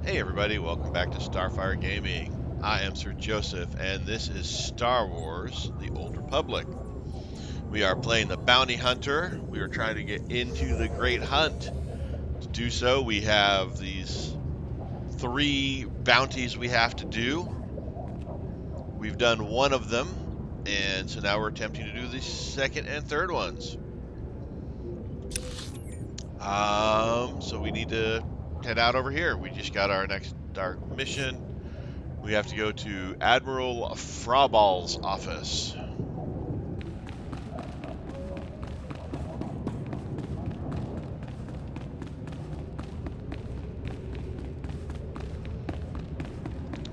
Hey everybody, welcome back to Starfyre Gaming. I am Sir Joseph, and this is Star Wars: The Old Republic. We are playing the Bounty Hunter. We are trying to get into the Great Hunt. To do so, we have these 3 bounties we have to do. We've done one of them, and so now we're attempting to do the second and third ones. So we need to head out over here. We just got our next mission. We have to go to Admiral Frawball's office.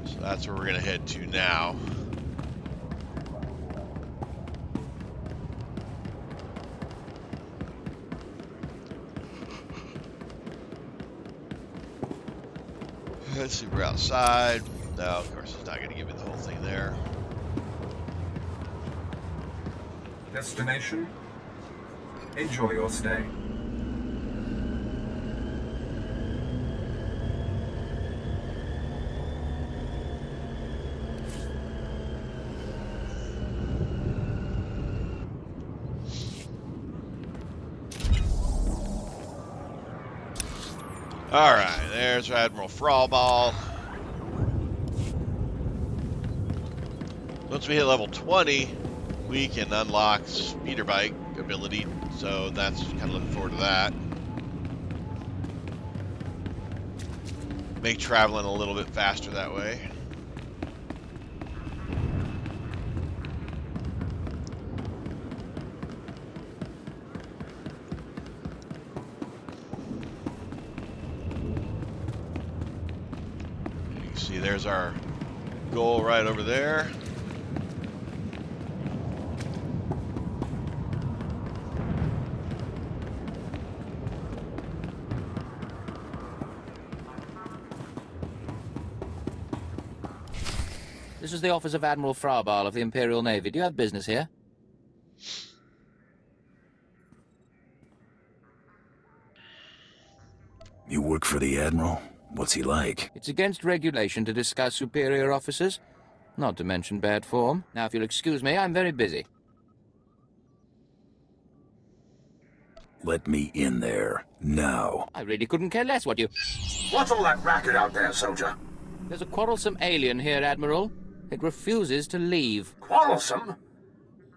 So that's where we're going to head to now. Let's see, we're outside. No, of course, it's not going to give me the whole thing there. Destination. Enjoy your stay. All right, there's Admiral Frawball. Once we hit level 20, we can unlock speeder bike ability, so that's kind of looking forward to that. Make traveling a little bit faster that way. You can see there's our goal right over there. This is the office of Admiral Frawball of the Imperial Navy. Do you have business here? You work for the Admiral? What's he like? It's against regulation to discuss superior officers, not to mention bad form. Now, if you'll excuse me, I'm very busy. Let me in there, now. I really couldn't care less what you... What's all that racket out there, soldier? There's a quarrelsome alien here, Admiral. It refuses to leave. Quarrelsome?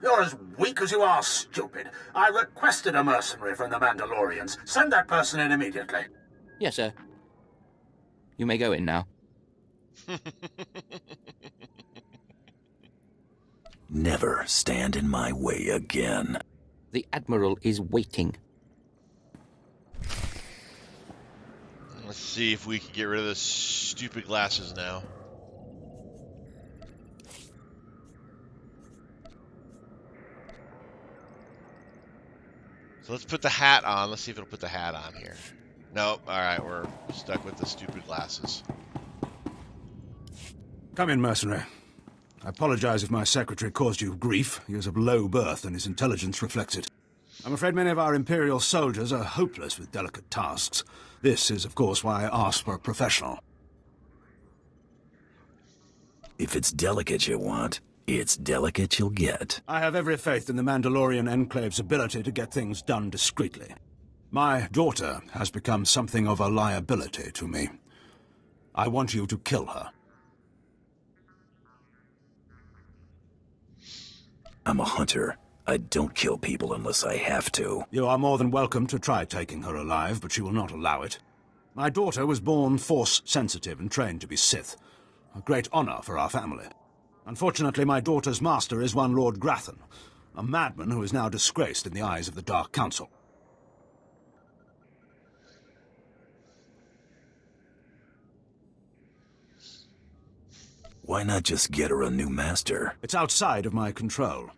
You're as weak as you are stupid. I requested a mercenary from the Mandalorians. Send that person in immediately. Yes, sir. You may go in now. Never stand in my way again. The Admiral is waiting. Let's see if we can get rid of the stupid glasses now. So let's put the hat on. Let's see if it'll put the hat on here. Nope. All right, we're stuck with the stupid glasses. Come in, mercenary. I apologize if my secretary caused you grief. He is of low birth, and his intelligence reflects it. I'm afraid many of our Imperial soldiers are hopeless with delicate tasks. This is, of course, why I asked for a professional. If it's delicate you want, it's delicate you'll get. I have every faith in the Mandalorian Enclave's ability to get things done discreetly. My daughter has become something of a liability to me. I want you to kill her. I'm a hunter. I don't kill people unless I have to. You are more than welcome to try taking her alive, but she will not allow it. My daughter was born Force-sensitive and trained to be Sith. A great honor for our family. Unfortunately, my daughter's master is one Lord Grathan, a madman who is now disgraced in the eyes of the Dark Council. Why not just get her a new master? It's outside of my control.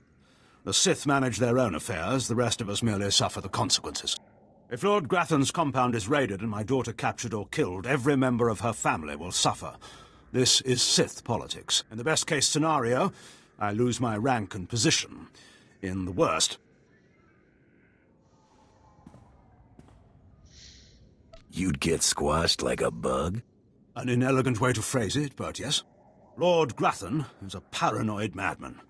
The Sith manage their own affairs, the rest of us merely suffer the consequences. If Lord Grathan's compound is raided and my daughter captured or killed, every member of her family will suffer. This is Sith politics. In the best-case scenario, I lose my rank and position. In the worst... You'd get squashed like a bug? An inelegant way to phrase it, but yes. Lord Grathan is a paranoid madman.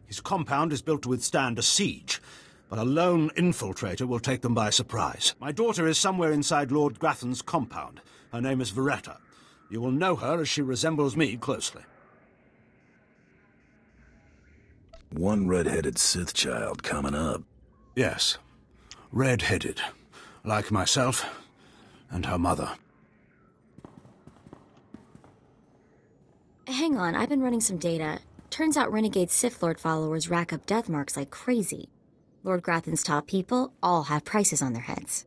His compound is built to withstand a siege, but a lone infiltrator will take them by surprise. My daughter is somewhere inside Lord Grathan's compound. Her name is Veretta. You will know her as she resembles me closely. One red-headed Sith child coming up. Yes, red-headed, like myself and her mother. Hang on, I've been running some data. Turns out renegade Sith Lord followers rack up death marks like crazy. Lord Grathan's top people all have prices on their heads.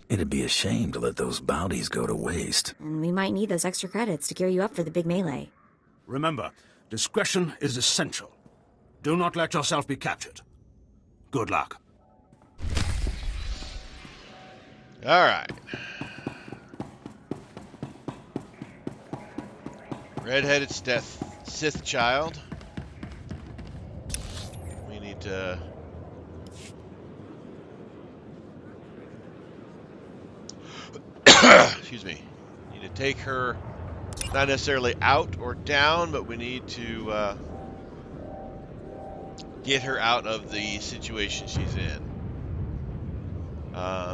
It'd be a shame to let those bounties go to waste. And we might need those extra credits to gear you up for the big melee. Remember, discretion is essential. Do not let yourself be captured. Good luck. All right. Red-headed Sith child. We need to... Excuse me. Need to take her, not necessarily out or down, but we need to get her out of the situation she's in.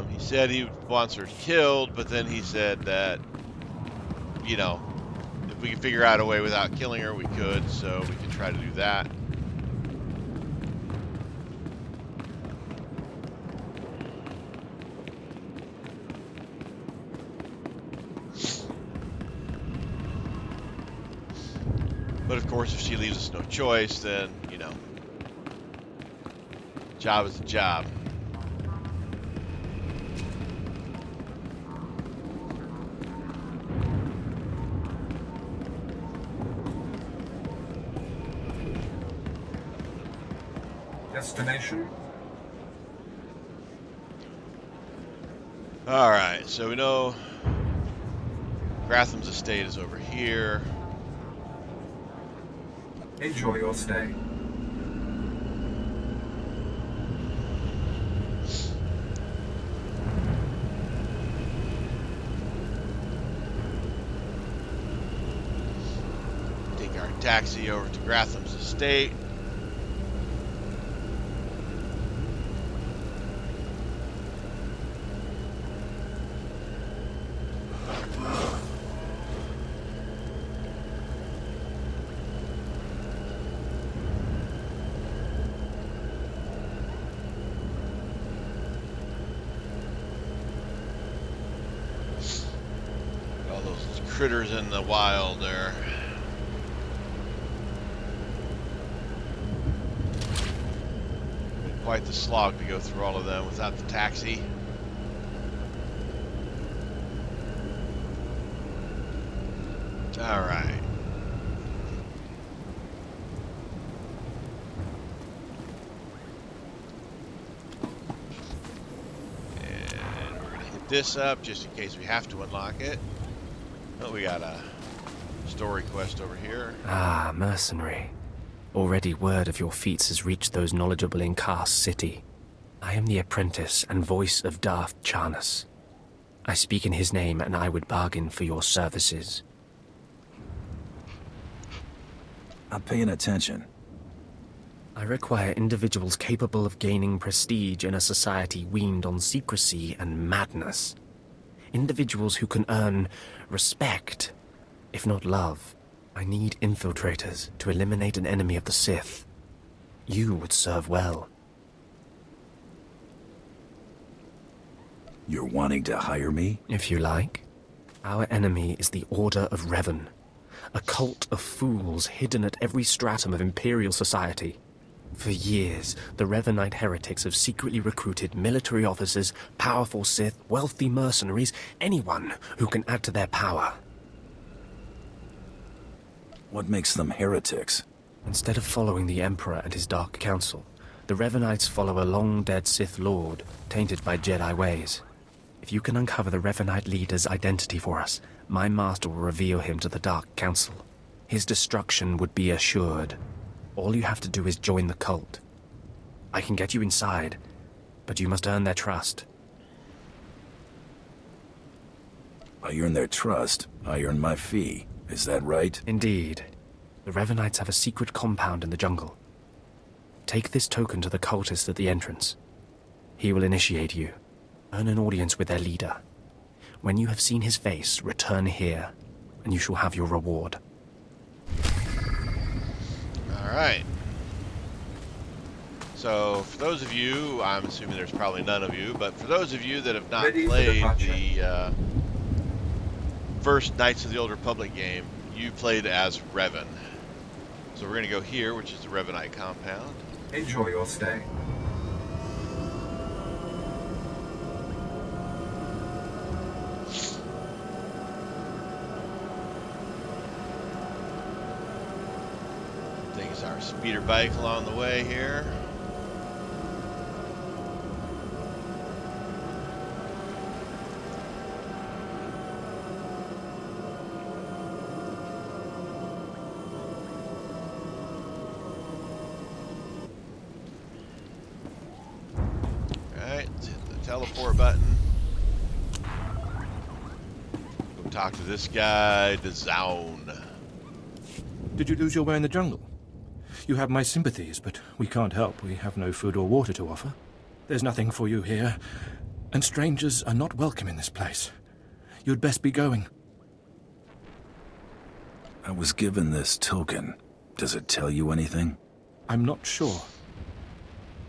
He said he wants her killed, but then he said that, you know, if we could figure out a way without killing her, we could, so we can try to do that. But of course, if she leaves us no choice, then, you know, job is a job. Destination? Alright, so we know Gratham's estate is over here. Enjoy your stay. Take our taxi over to Gratham's estate. All those critters in the wild there. Quite the slog to go through all of them without the taxi. All right. And we're gonna hit this up just in case we have to unlock it. Oh, we got a story quest over here. Ah, mercenary. Already word of your feats has reached those knowledgeable in Karst City. I am the apprentice and voice of Darth Charnas. I speak in his name, and I would bargain for your services. I'm paying attention. I require individuals capable of gaining prestige in a society weaned on secrecy and madness. Individuals who can earn respect, if not love. I need infiltrators to eliminate an enemy of the Sith. You would serve well. You're wanting to hire me? If you like. Our enemy is the Order of Revan, a cult of fools hidden at every stratum of Imperial society. For years, the Revanite heretics have secretly recruited military officers, powerful Sith, wealthy mercenaries, anyone who can add to their power. What makes them heretics? Instead of following the Emperor and his Dark Council, the Revanites follow a long-dead Sith Lord, tainted by Jedi ways. If you can uncover the Revanite leader's identity for us, my master will reveal him to the Dark Council. His destruction would be assured. All you have to do is join the cult. I can get you inside, but you must earn their trust. I earn their trust, I earn my fee. Is that right? Indeed. The Revanites have a secret compound in the jungle. Take this token to the cultist at the entrance. He will initiate you. Earn an audience with their leader. When you have seen his face, return here, and you shall have your reward. Alright. So, for those of you, I'm assuming there's probably none of you, but for those of you that have not Ready for played departure. the first Knights of the Old Republic game, you played as Revan. So we're going to go here, which is the Revanite compound. Enjoy your stay. Things our speeder bike along the way here. Alright, let's hit the teleport button. Go talk to this guy, the Zone. Did you lose your way in the jungle? You have my sympathies, but we can't help. We have no food or water to offer. There's nothing for you here, and strangers are not welcome in this place. You'd best be going. I was given this token. Does it tell you anything? I'm not sure.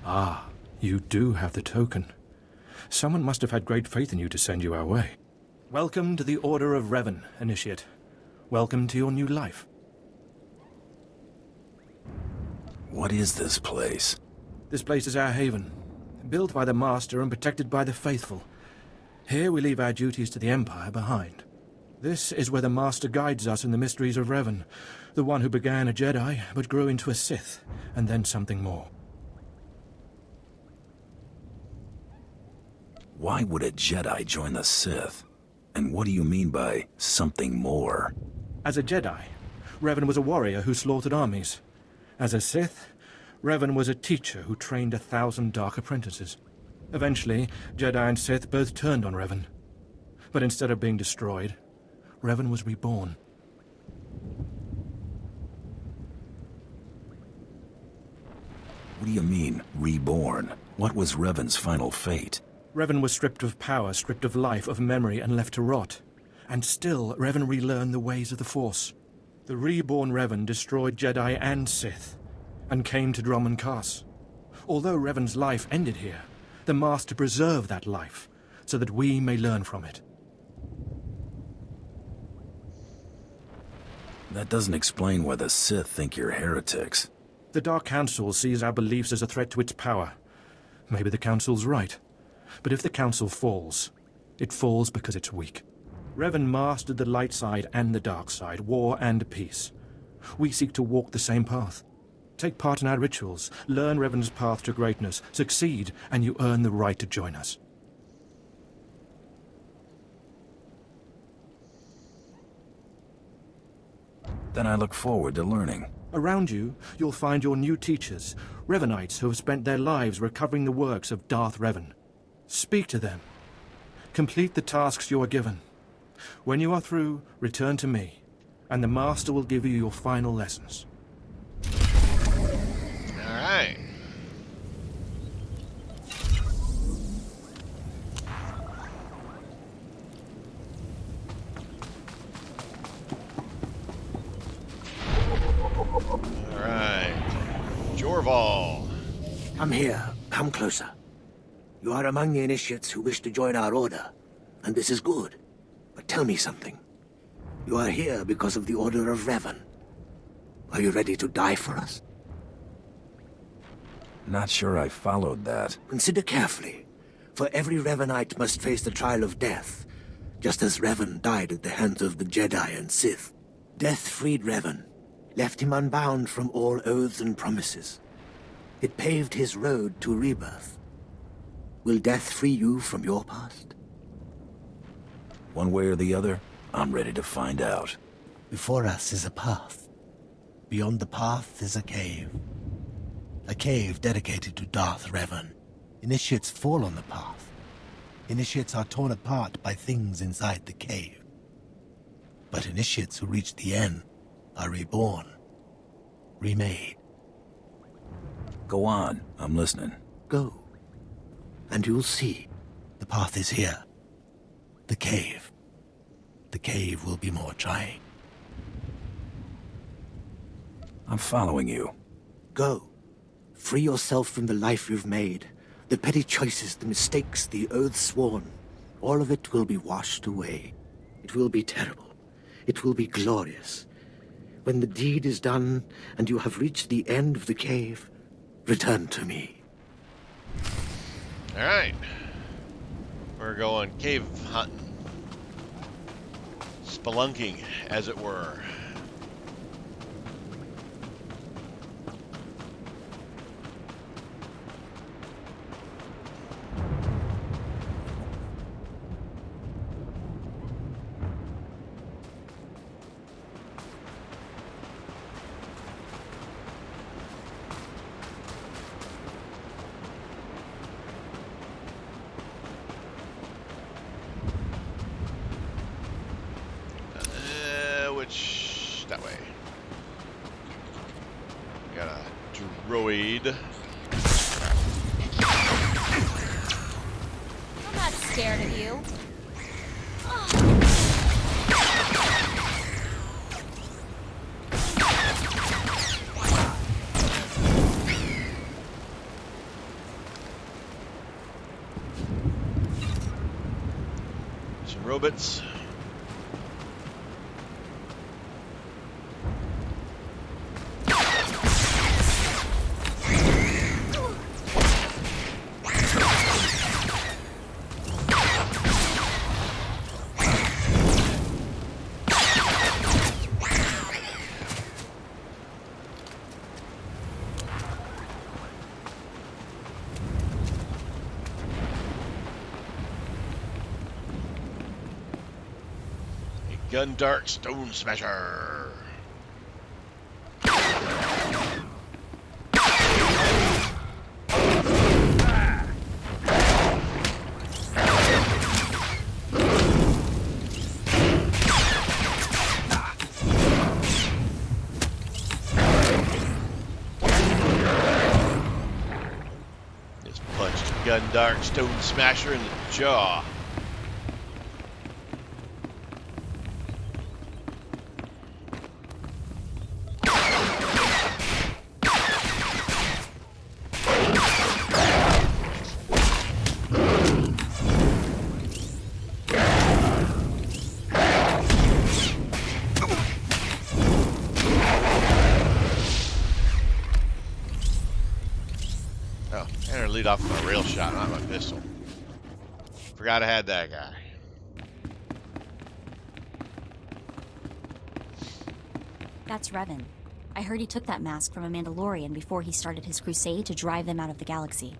Ah, you do have the token. Someone must have had great faith in you to send you our way. Welcome to the Order of Revan, Initiate. Welcome to your new life. What is this place? This place is our haven, built by the Master and protected by the faithful. Here we leave our duties to the Empire behind. This is where the Master guides us in the mysteries of Revan, the one who began a Jedi but grew into a Sith, and then something more. Why would a Jedi join the Sith? And what do you mean by something more? As a Jedi, Revan was a warrior who slaughtered armies. As a Sith, Revan was a teacher who trained 1,000 dark apprentices. Eventually, Jedi and Sith both turned on Revan. But instead of being destroyed, Revan was reborn. What do you mean, reborn? What was Revan's final fate? Revan was stripped of power, stripped of life, of memory, and left to rot. And still, Revan relearned the ways of the Force. The reborn Revan destroyed Jedi and Sith, and came to Dromund Kaas. Although Revan's life ended here, the Master preserved that life, so that we may learn from it. That doesn't explain why the Sith think you're heretics. The Dark Council sees our beliefs as a threat to its power. Maybe the Council's right. But if the Council falls, it falls because it's weak. Revan mastered the light side and the dark side, war and peace. We seek to walk the same path. Take part in our rituals, learn Revan's path to greatness, succeed, and you earn the right to join us. Then I look forward to learning. Around you, you'll find your new teachers, Revanites who have spent their lives recovering the works of Darth Revan. Speak to them. Complete the tasks you are given. When you are through, return to me, and the Master will give you your final lessons. All right. All right. Jorval. Come here. Come closer. You are among the initiates who wish to join our order, and this is good. But tell me something. You are here because of the Order of Revan. Are you ready to die for us? Not sure I followed that. Consider carefully, for every Revanite must face the trial of death, just as Revan died at the hands of the Jedi and Sith. Death freed Revan, left him unbound from all oaths and promises. It paved his road to rebirth. Will death free you from your past? One way or the other, I'm ready to find out. Before us is a path. Beyond the path is a cave. A cave dedicated to Darth Revan. Initiates fall on the path. Initiates are torn apart by things inside the cave. But initiates who reach the end are reborn, remade. Go on, I'm listening. Go, and you'll see. The path is here. The cave. The cave will be more trying. I'm following you. Go. Free yourself from the life you've made. The petty choices, the mistakes, the oaths sworn. All of it will be washed away. It will be terrible. It will be glorious. When the deed is done, and you have reached the end of the cave, return to me. Alright. We're going cave hunting. Spelunking, as it were. That way. Got a droid. I'm not scared of you. Some robots. Gundark Stone Smasher. Just punched Gundark Stone Smasher in the jaw. Lead off with my rail shot, not my pistol. Forgot I had that guy. That's Revan. I heard he took that mask from a Mandalorian before he started his crusade to drive them out of the galaxy.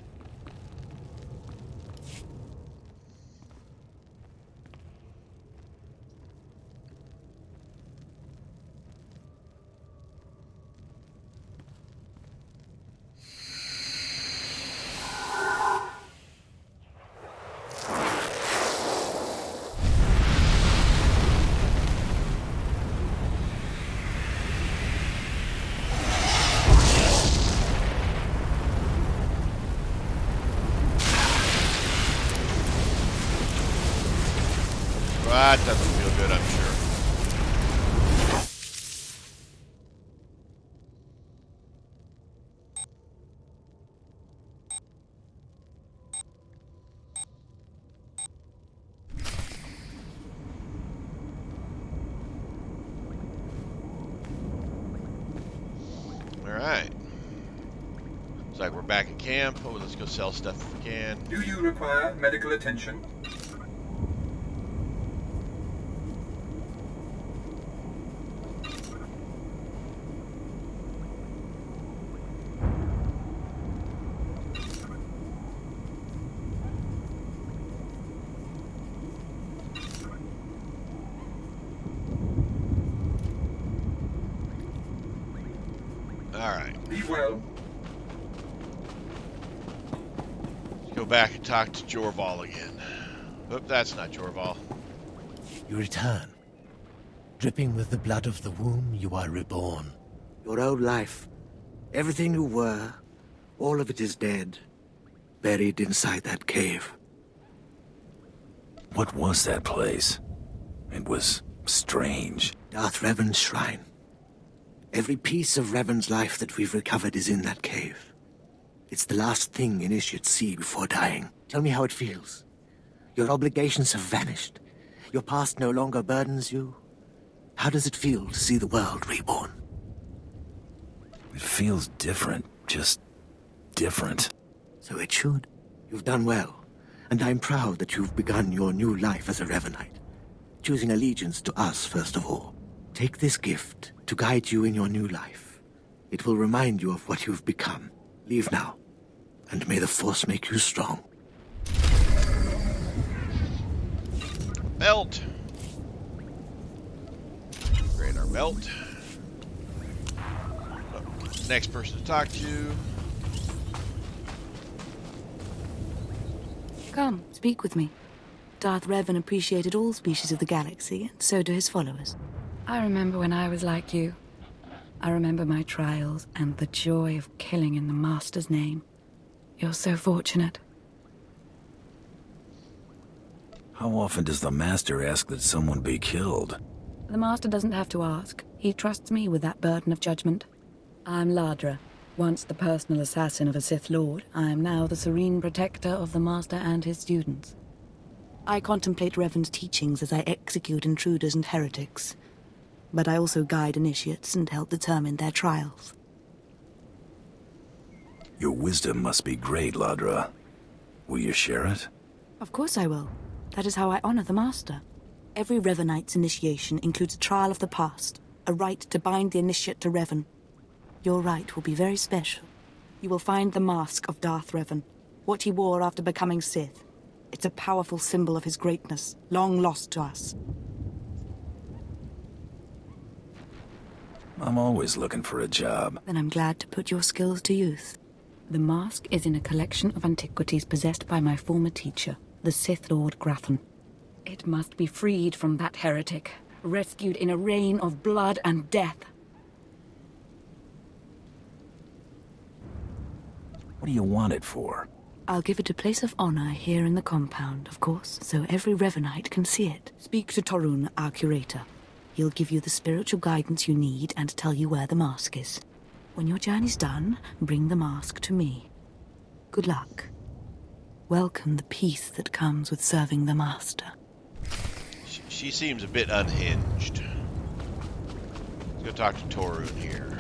That doesn't feel good, I'm sure. Alright. Looks like we're back at camp. Oh, let's go sell stuff if we can. Do you require medical attention? Alright. Be well. Let's go back and talk to Jorval again. Oop, that's not Jorval. You return. Dripping with the blood of the womb, you are reborn. Your old life, everything you were, all of it is dead, buried inside that cave. What was that place? It was strange. Darth Revan's shrine. Every piece of Revan's life that we've recovered is in that cave. It's the last thing initiates see before dying. Tell me how it feels. Your obligations have vanished. Your past no longer burdens you. How does it feel to see the world reborn? It feels different. Just different. So it should. You've done well, and I'm proud that you've begun your new life as a Revanite, choosing allegiance to us first of all. Take this gift to guide you in your new life. It will remind you of what you've become. Leave now, and may the Force make you strong. Belt. Grade our belt. Next person to talk to. Come, speak with me. Darth Revan appreciated all species of the galaxy, and so do his followers. I remember when I was like you. I remember my trials and the joy of killing in the Master's name. You're so fortunate. How often does the Master ask that someone be killed? The Master doesn't have to ask. He trusts me with that burden of judgment. I'm Ladra. Once the personal assassin of a Sith Lord, I am now the serene protector of the Master and his students. I contemplate Revan's teachings as I execute intruders and heretics. But I also guide initiates and help determine their trials. Your wisdom must be great, Ladra. Will you share it? Of course I will. That is how I honor the Master. Every Revanite's initiation includes a trial of the past, a rite to bind the initiate to Revan. Your rite will be very special. You will find the mask of Darth Revan, what he wore after becoming Sith. It's a powerful symbol of his greatness, long lost to us. I'm always looking for a job. Then I'm glad to put your skills to use. The mask is in a collection of antiquities possessed by my former teacher, the Sith Lord Grathan. It must be freed from that heretic, rescued in a rain of blood and death. What do you want it for? I'll give it a place of honor here in the compound, of course, so every Revanite can see it. Speak to Torun, our curator. He'll give you the spiritual guidance you need and tell you where the mask is. When your journey's done, bring the mask to me. Good luck. Welcome the peace that comes with serving the Master. She seems a bit unhinged. Let's go talk to Torun here.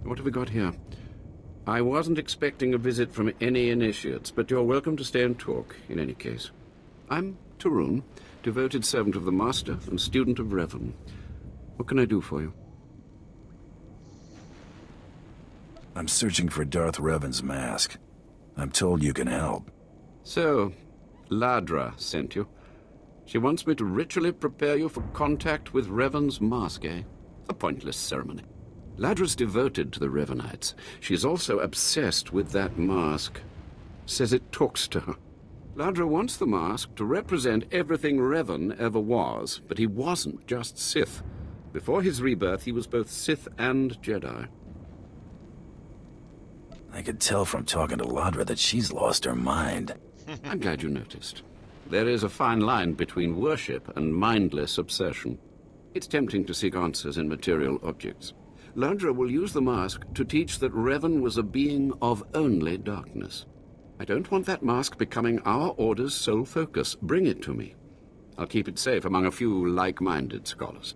What have we got here? I wasn't expecting a visit from any initiates, but you're welcome to stay and talk, in any case. I'm Torun, devoted servant of the Master and student of Revan. What can I do for you? I'm searching for Darth Revan's mask. I'm told you can help. So, Ladra sent you. She wants me to ritually prepare you for contact with Revan's mask, eh? A pointless ceremony. Ladra's devoted to the Revanites. She's also obsessed with that mask. Says it talks to her. Ladra wants the mask to represent everything Revan ever was, but he wasn't just Sith. Before his rebirth, he was both Sith and Jedi. I could tell from talking to Ladra that she's lost her mind. I'm glad you noticed. There is a fine line between worship and mindless obsession. It's tempting to seek answers in material objects. Ladra will use the mask to teach that Revan was a being of only darkness. I don't want that mask becoming our Order's sole focus. Bring it to me. I'll keep it safe among a few like-minded scholars.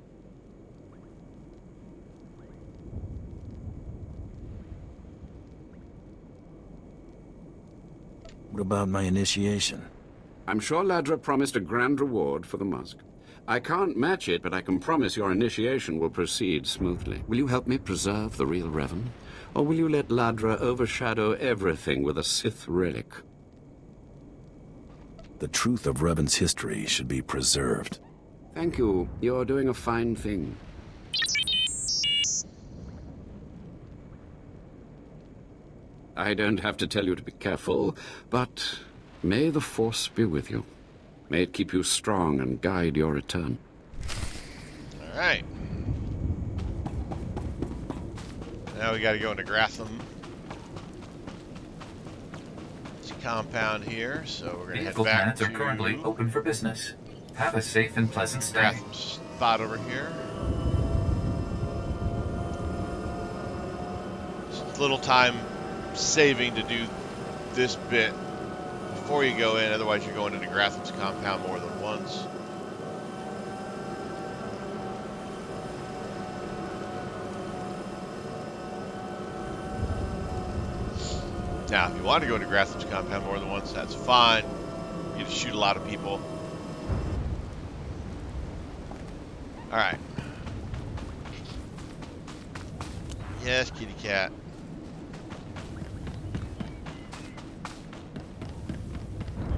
What about my initiation? I'm sure Ladra promised a grand reward for the mask. I can't match it, but I can promise your initiation will proceed smoothly. Will you help me preserve the real Revan? Or will you let Ladra overshadow everything with a Sith relic? The truth of Revan's history should be preserved. Thank you. You're doing a fine thing. I don't have to tell you to be careful, but may the Force be with you. May it keep you strong and guide your return. All right. Now we got to go into Gratham. It's a compound here, so we're going to head Vehicle back plants to are currently open for business. Have a safe and pleasant stay. Gratham spot over here. It's a little time saving to do this bit before you go in, otherwise you're going into Gratham's compound more than once. Now, if you want to go into Gratham's compound more than once, that's fine. You just shoot a lot of people. Alright. Yes, kitty cat.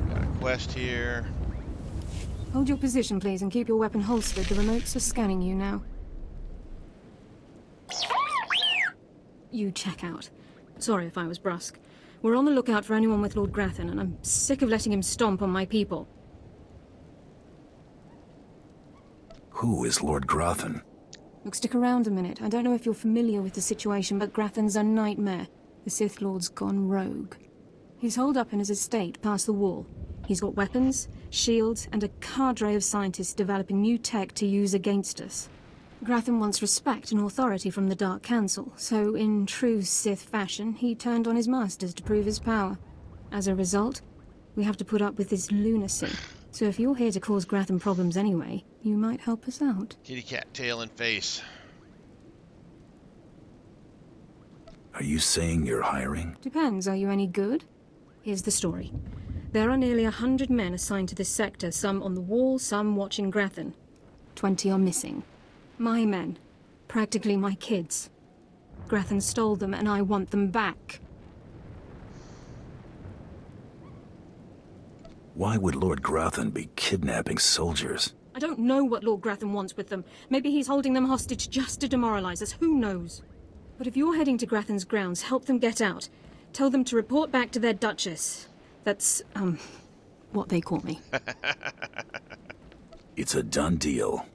Got a quest here. Hold your position, please, and keep your weapon holstered. The remotes are scanning you now. You check out. Sorry if I was brusque. We're on the lookout for anyone with Lord Grathan, and I'm sick of letting him stomp on my people. Who is Lord Grathan? Look, stick around a minute. I don't know if you're familiar with the situation, but Grathan's a nightmare. The Sith Lord's gone rogue. He's holed up in his estate past the wall. He's got weapons, shields, and a cadre of scientists developing new tech to use against us. Grathan wants respect and authority from the Dark Council, so in true Sith fashion, he turned on his masters to prove his power. As a result, we have to put up with his lunacy. So if you're here to cause Grathan problems anyway, you might help us out. Kitty cat, tail and face. Are you saying you're hiring? Depends, are you any good? Here's the story. There are nearly 100 men assigned to this sector, some on the wall, some watching Grathan. 20 are missing. My men. Practically my kids. Grathan stole them, and I want them back. Why would Lord Grathan be kidnapping soldiers? I don't know what Lord Grathan wants with them. Maybe he's holding them hostage just to demoralize us. Who knows? But if you're heading to Grathan's grounds, help them get out. Tell them to report back to their Duchess. That's, what they call me. It's a done deal.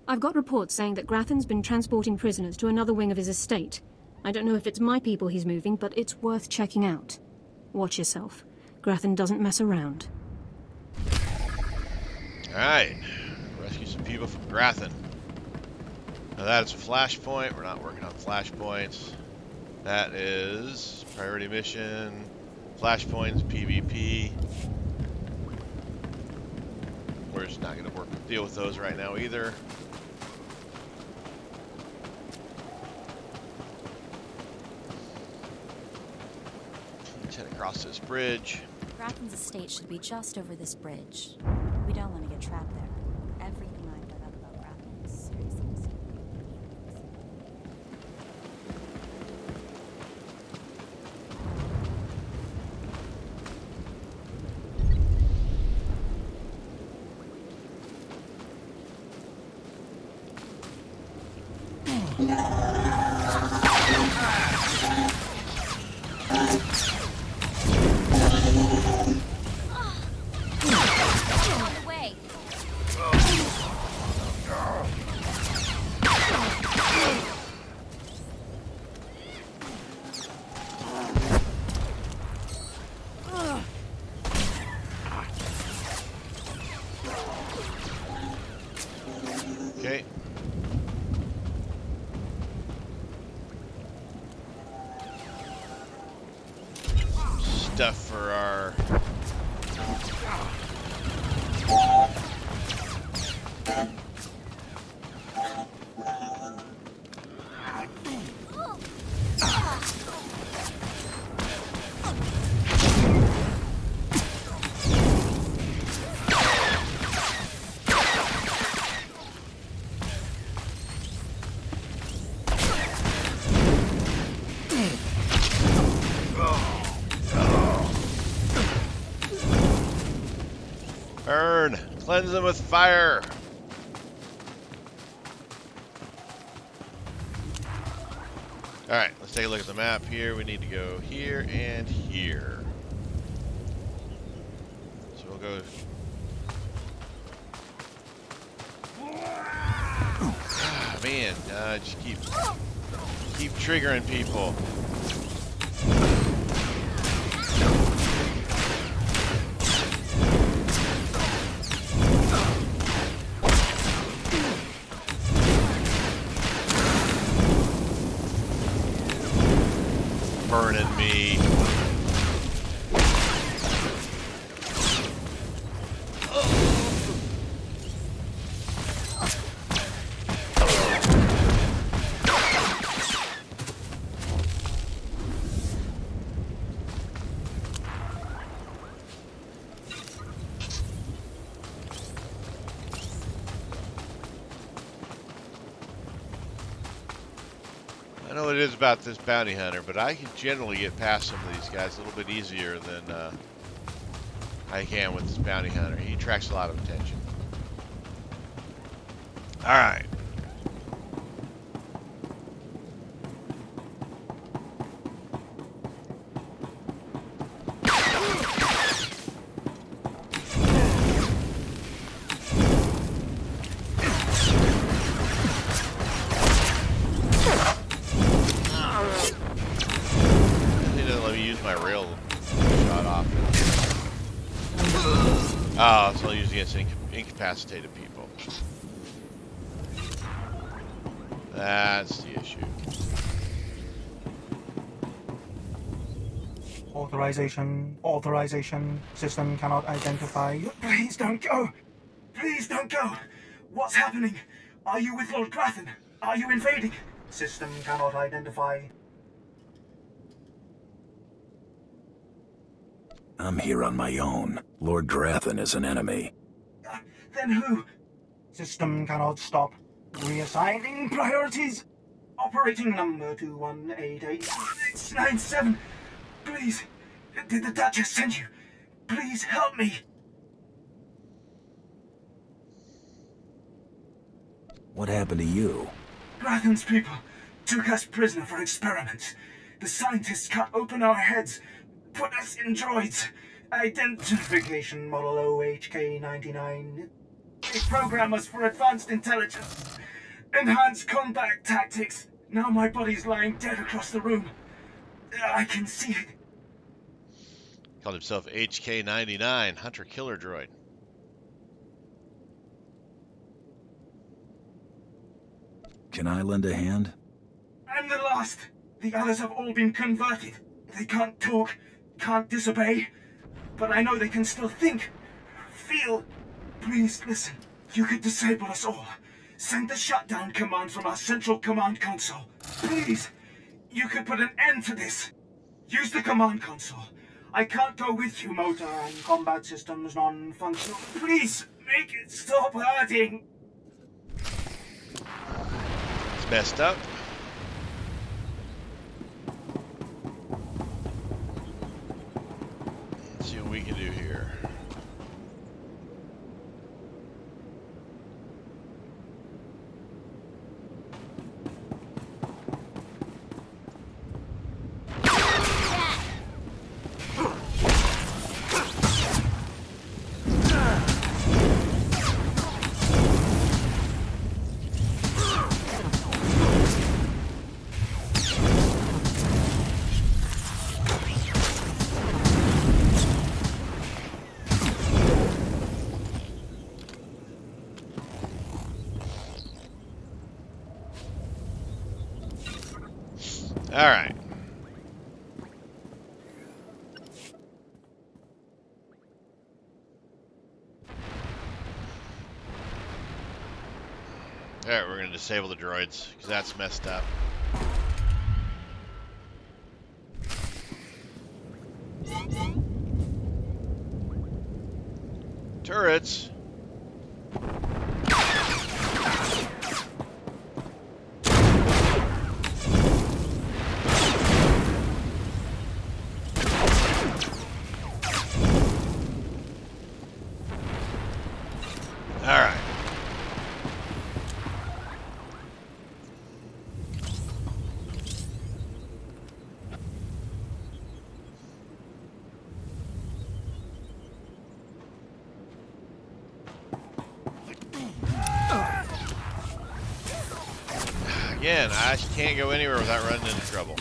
I've got reports saying that Grathan's been transporting prisoners to another wing of his estate. I don't know if it's my people he's moving, but it's worth checking out. Watch yourself. Grathan doesn't mess around. Alright. Rescue some people from Grathan. Now that is a flashpoint. We're not working on flashpoints. That is priority mission. Flashpoints, PvP. We're just not going to deal with those right now either. Let's head across this bridge. Grathan's estate should be just over this bridge. We don't want to get trapped there. Everything I've read up about Grathan is seriously misleading. Okay. Stuff for our burn. Cleanse them with fire. Alright, let's take a look at the map here. We need to go here and here. So we'll go hand. Just keep triggering people. Burning me. I know what it is about this bounty hunter, but I can generally get past some of these guys a little bit easier than I can with this bounty hunter. He attracts a lot of attention. All right. Oh, it's only used against incapacitated people. That's the issue. Authorization. System cannot identify. Please don't go. Please don't go. What's happening? Are you with Lord Grathan? Are you invading? System cannot identify. I'm here on my own. Lord Grathan is an enemy. Then who? System cannot stop. Reassigning priorities. Operating number 2188697. Please. Did the Duchess send you? Please help me. What happened to you? Grathan's people took us prisoner for experiments. The scientists cut open our heads, put us in droids. Identification model OHK99. They program us for advanced intelligence. Enhanced combat tactics. Now my body's lying dead across the room. I can see it. Called himself HK99, Hunter Killer Droid. Can I lend a hand? I'm the last. The others have all been converted. They can't talk, can't disobey. But I know they can still think, feel. Please listen. You could disable us all. Send the shutdown command from our central command console. Please. You could put an end to this. Use the command console. I can't go with you, motor and combat systems non-functional. Please, make it stop hurting. It's messed up. Let's see what we can do here. All right. All right, we're going to disable the droids because that's messed up. Turrets. Again, I can't go anywhere without running into trouble.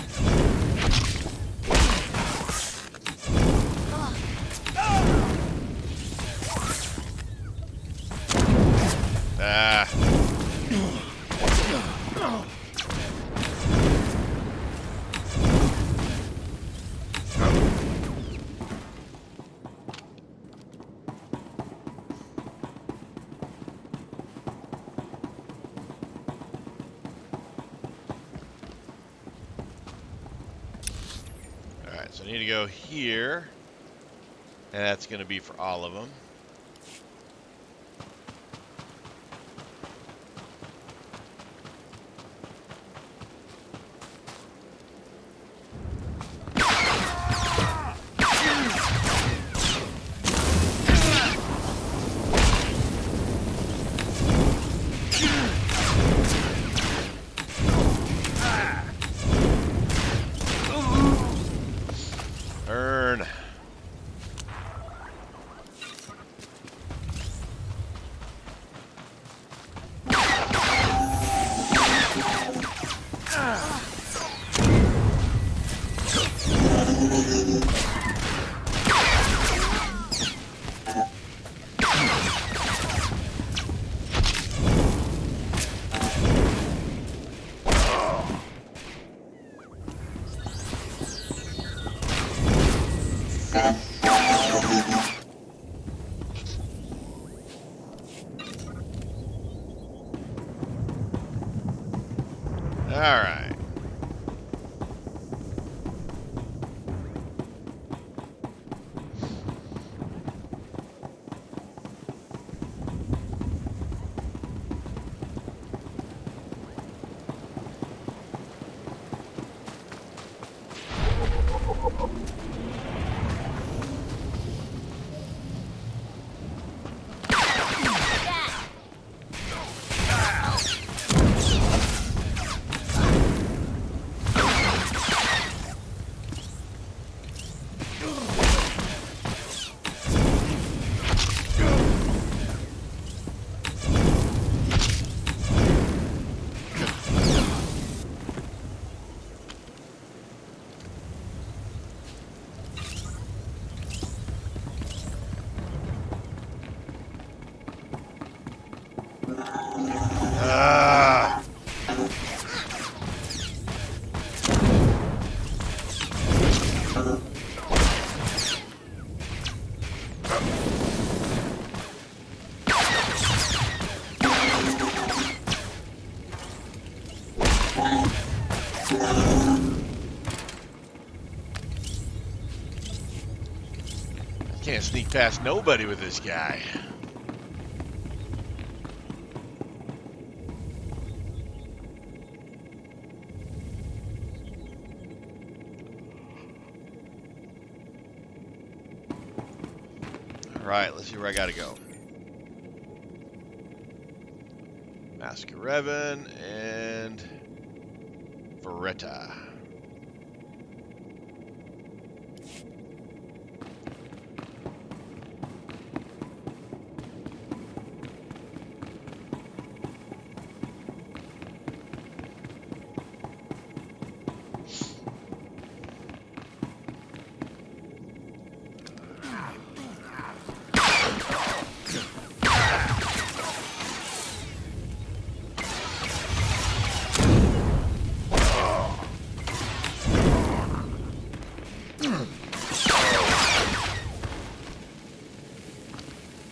Ah. Alright, so I need to go here. And that's going to be for all of them. Burn. Alright. Can't sneak past nobody with this guy. Alright, let's see where I gotta go. Mask of Revan and Veretta.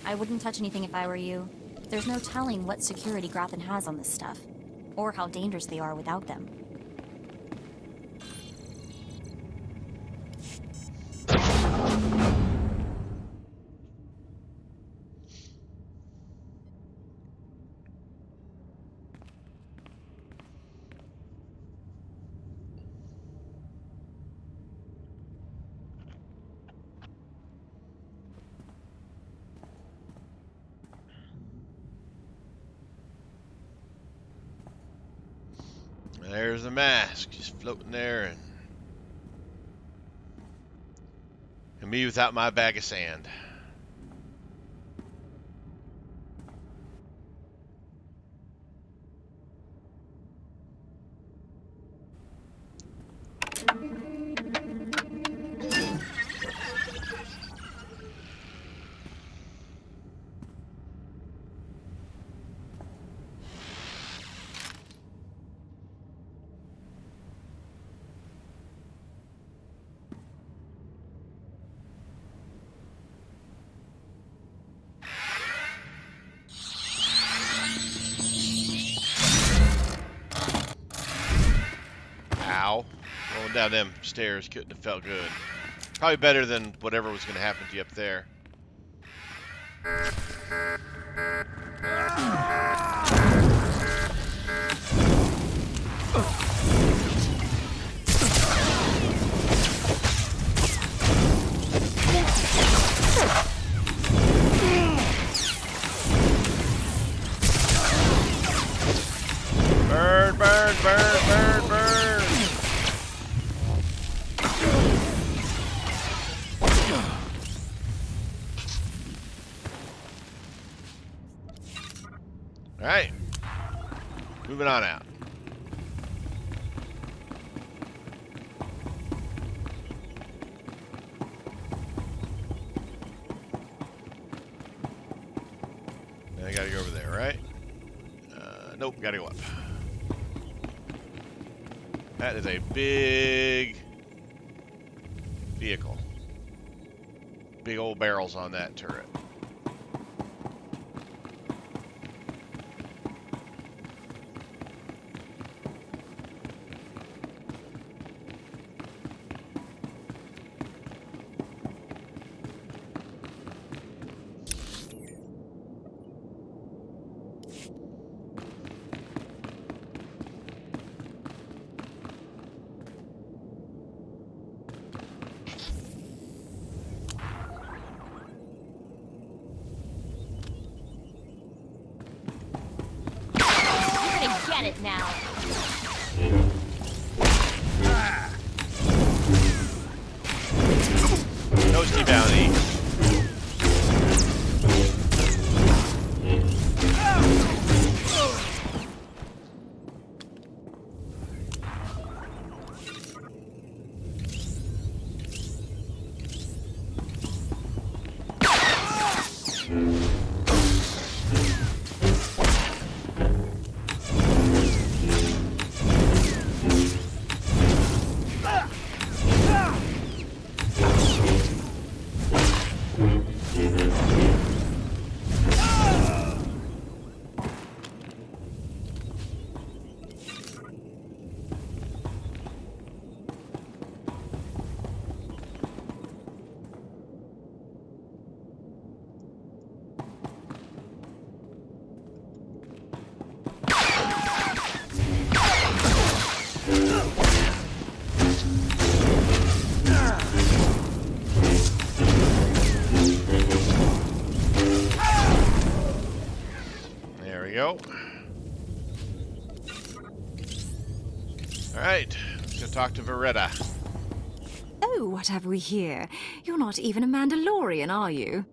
I wouldn't touch anything if I were you. There's no telling what security Grathan has on this stuff, or how dangerous they are without them. There's the mask, just floating there, and me without my bag of sand. Going down them stairs couldn't have felt good. Probably better than whatever was going to happen to you up there. Burn, burn, burn, burn, burn. All right. Moving on out. Now I gotta go over there, right? Nope, gotta go up. That is a big vehicle. Big old barrels on that turret. Get it now. Toasty bounty. Go. All right, let's go talk to Veretta. Oh, what have we here? You're not even a Mandalorian, are you?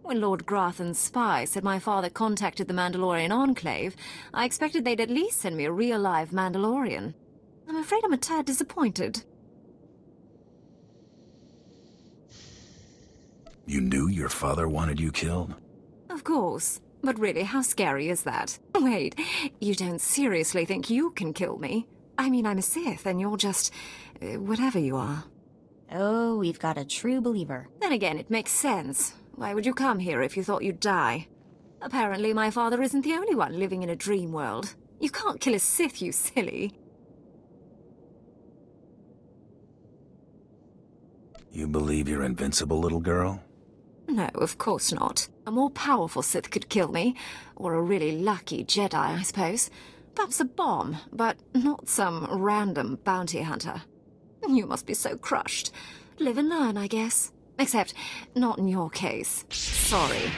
When Lord Grathan's spy said my father contacted the Mandalorian Enclave, I expected they'd at least send me a real-live Mandalorian. I'm afraid I'm a tad disappointed. You knew your father wanted you killed? Of course. But really, how scary is that? Wait, you don't seriously think you can kill me? I mean, I'm a Sith, and you're just... whatever you are. Oh, we've got a true believer. Then again, it makes sense. Why would you come here if you thought you'd die? Apparently, my father isn't the only one living in a dream world. You can't kill a Sith, you silly. You believe you're invincible, little girl? No, of course not. A more powerful Sith could kill me. Or a really lucky Jedi, I suppose. Perhaps a bomb, but not some random bounty hunter. You must be so crushed. Live and learn, I guess. Except, not in your case. Sorry.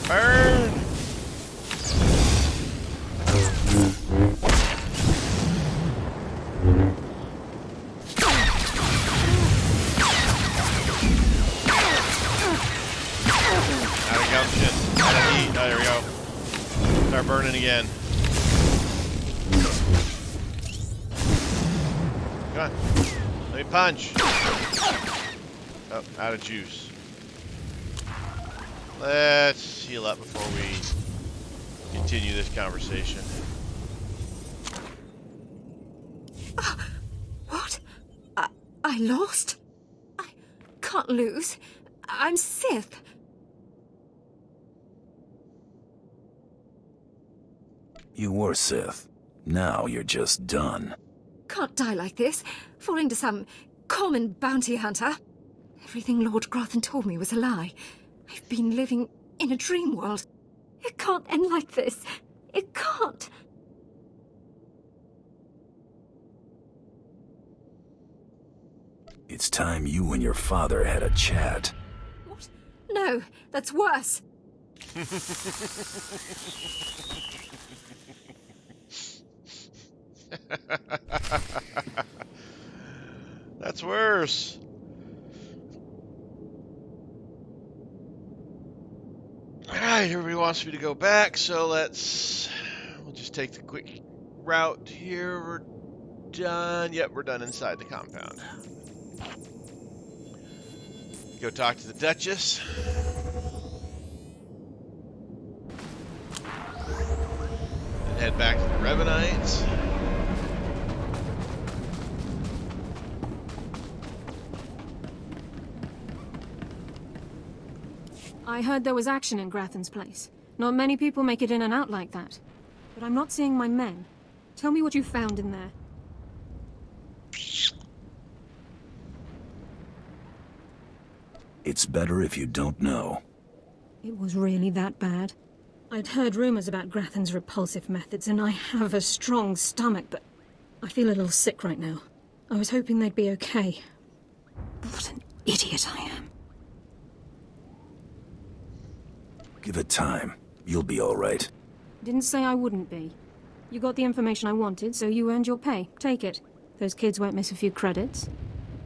Burn! Out of gumption. Out of heat. Oh, there we go. Start burning again. Come on. Let me punch. Oh, out of juice. Let's heal up before we continue this conversation. What? I lost? I can't lose. I'm Sith. You were Sith. Now you're just done. Can't die like this, falling to some common bounty hunter. Everything Lord Grathan told me was a lie. I've been living in a dream world. It can't end like this. It can't. It's time you and your father had a chat. What? No, that's worse. That's worse. Alright, everybody wants me to go back, so we'll just take the quick route here. We're done. Yep, we're done inside the compound. Go talk to the Duchess. And head back to the Revanites. I heard there was action in Grathan's place. Not many people make it in and out like that. But I'm not seeing my men. Tell me what you found in there. It's better if you don't know. It was really that bad. I'd heard rumors about Grathan's repulsive methods, and I have a strong stomach, but I feel a little sick right now. I was hoping they'd be okay. What an idiot I am. Give it time. You'll be all right. Didn't say I wouldn't be. You got the information I wanted, so you earned your pay. Take it. Those kids won't miss a few credits.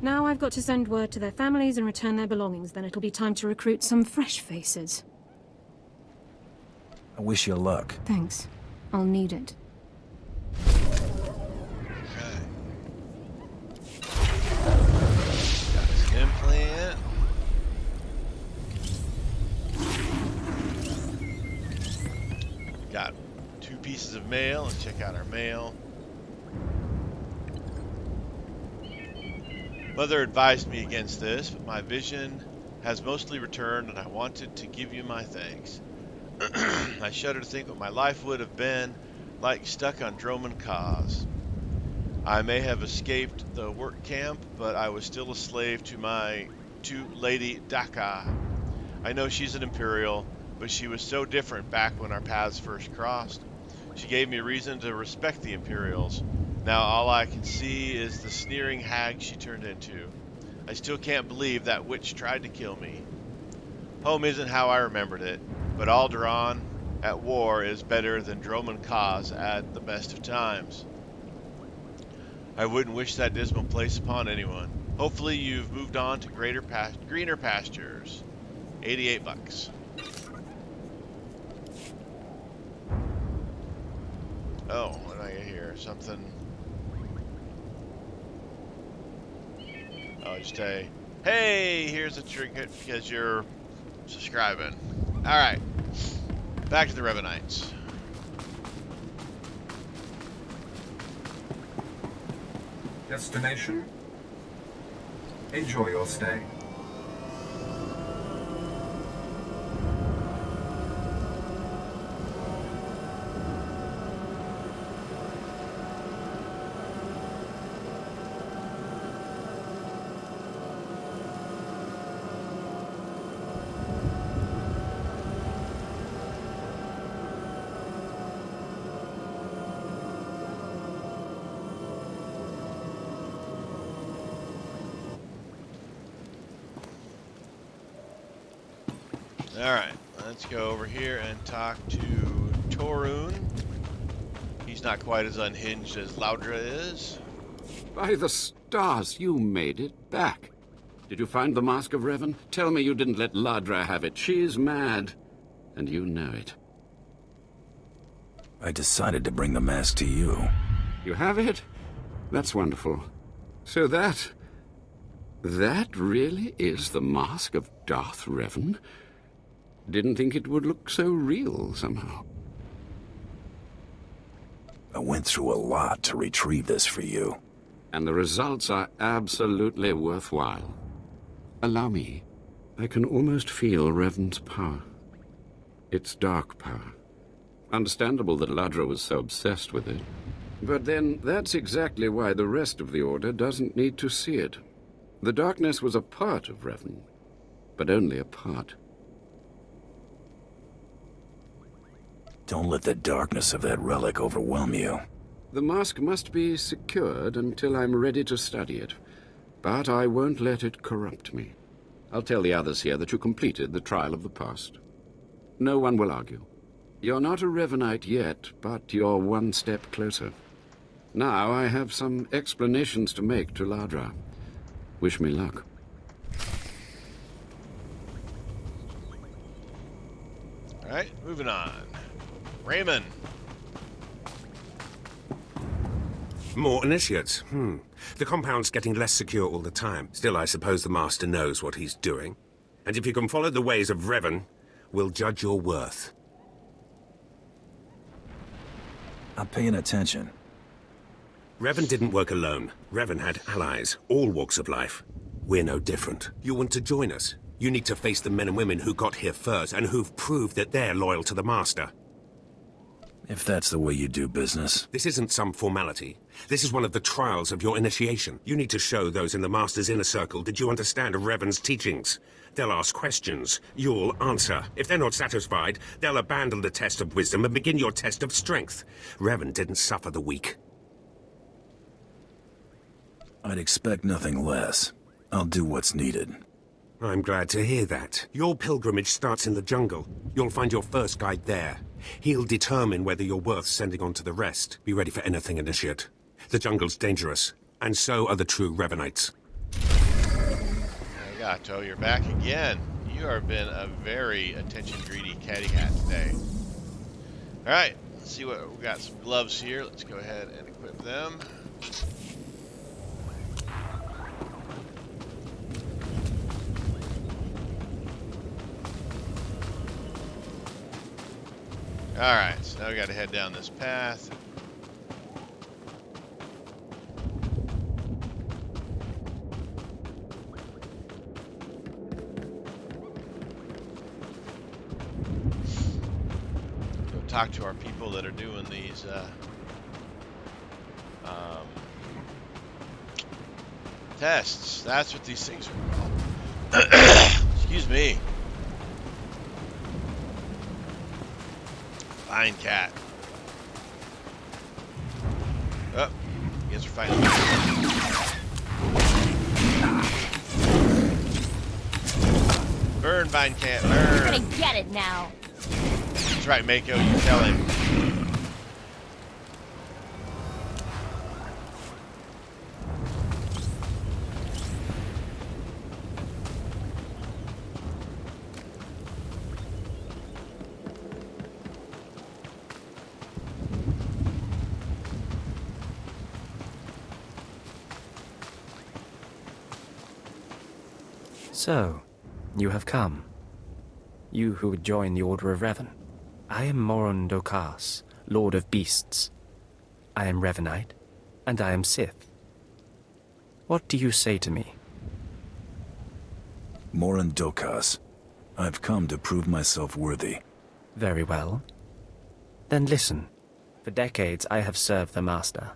Now I've got to send word to their families and return their belongings. Then it'll be time to recruit some fresh faces. I wish you luck. Thanks. I'll need it. Got this implant. Got 2 pieces of mail. Let's check out our mail. Mother advised me against this, but my vision has mostly returned, and I wanted to give you my thanks. I shudder to think what my life would have been like stuck on Droman Kaz. I may have escaped the work camp, but I was still a slave to Lady Daka. I know she's an Imperial, but she was so different back when our paths first crossed. She gave me reason to respect the Imperials. Now all I can see is the sneering hag she turned into. I still can't believe that witch tried to kill me. Home isn't how I remembered it, but Alderaan at war is better than Droman Kaz at the best of times. I wouldn't wish that dismal place upon anyone. Hopefully you've moved on to greener pastures. $88. Oh, what did I get here? Something. Oh, just a, hey, here's a trinket because you're subscribing. Alright. Back to the Revanites. Destination? Enjoy your stay. Alright, let's go over here and talk to Torun. He's not quite as unhinged as Laudra is. By the stars, you made it back. Did you find the Mask of Revan? Tell me you didn't let Ladra have it. She's mad, and you know it. I decided to bring the mask to you. You have it? That's wonderful. So that really is the mask of Darth Revan? Didn't think it would look so real somehow. I went through a lot to retrieve this for you. And the results are absolutely worthwhile. Allow me. I can almost feel Revan's power. It's dark power. Understandable that Ladra was so obsessed with it. But then, that's exactly why the rest of the Order doesn't need to see it. The darkness was a part of Revan, but only a part. Don't let the darkness of that relic overwhelm you. The mask must be secured until I'm ready to study it, but I won't let it corrupt me. I'll tell the others here that you completed the trial of the past. No one will argue. You're not a Revanite yet, but you're one step closer. Now I have some explanations to make to Ladra. Wish me luck. All right, moving on. Raymond. More initiates. The compound's getting less secure all the time. Still, I suppose the Master knows what he's doing. And if you can follow the ways of Revan, we'll judge your worth. I'm paying attention. Revan didn't work alone. Revan had allies, all walks of life. We're no different. You want to join us? You need to face the men and women who got here first and who've proved that they're loyal to the Master. If that's the way you do business. This isn't some formality. This is one of the trials of your initiation. You need to show those in the Master's inner circle that you understand Revan's teachings. They'll ask questions. You'll answer. If they're not satisfied, they'll abandon the test of wisdom and begin your test of strength. Revan didn't suffer the weak. I'd expect nothing less. I'll do what's needed. I'm glad to hear that. Your pilgrimage starts in the jungle. You'll find your first guide there. He'll determine whether you're worth sending on to the rest. Be ready for anything, Initiate. The jungle's dangerous, and so are the true Revanites. Gato, you're back again. You have been a very attention-greedy catty cat today. Alright, let's see what we got. Some gloves here. Let's go ahead and equip them. Alright, so now we got to head down this path. Go talk to our people that are doing these tests. That's what these things are called. Excuse me. Fine cat. Oh, you guys are fighting. Burn, Vine Cat, burn. You're gonna get it now. That's right, Mako, you tell him. So, you have come. You who would join the Order of Revan. I am Moron Dokas, Lord of Beasts. I am Revanite, and I am Sith. What do you say to me? Moron Dokas. I've come to prove myself worthy. Very well. Then listen. For decades I have served the Master.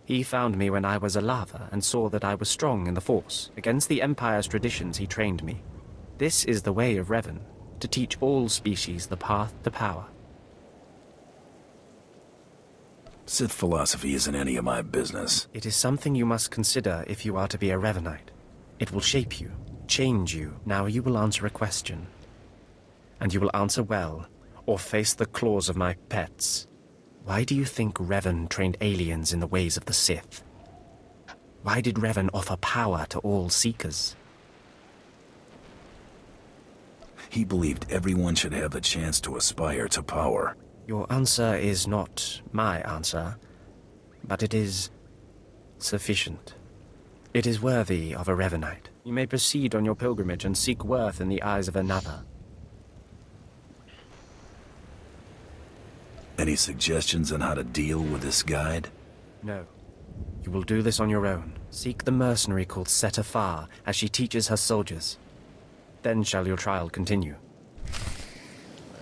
He found me when I was a lava and saw that I was strong in the Force. Against the Empire's traditions he trained me. This is the way of Revan, to teach all species the path to power. Sith philosophy isn't any of my business. It is something you must consider if you are to be a Revanite. It will shape you, change you. Now you will answer a question. And you will answer well, or face the claws of my pets. Why do you think Revan trained aliens in the ways of the Sith? Why did Revan offer power to all Seekers? He believed everyone should have the chance to aspire to power. Your answer is not my answer, but it is sufficient. It is worthy of a Revanite. You may proceed on your pilgrimage and seek worth in the eyes of another. Any suggestions on how to deal with this guide? No. You will do this on your own. Seek the mercenary called Starfyre, as she teaches her soldiers. Then shall your trial continue.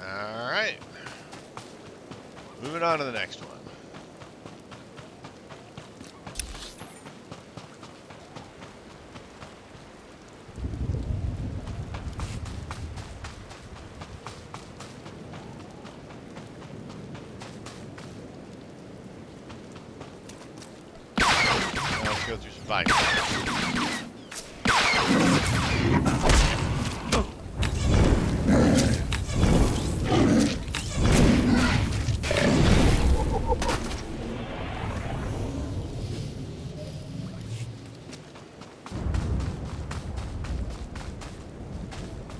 Alright. Moving on to the next one. Let's go through some fights.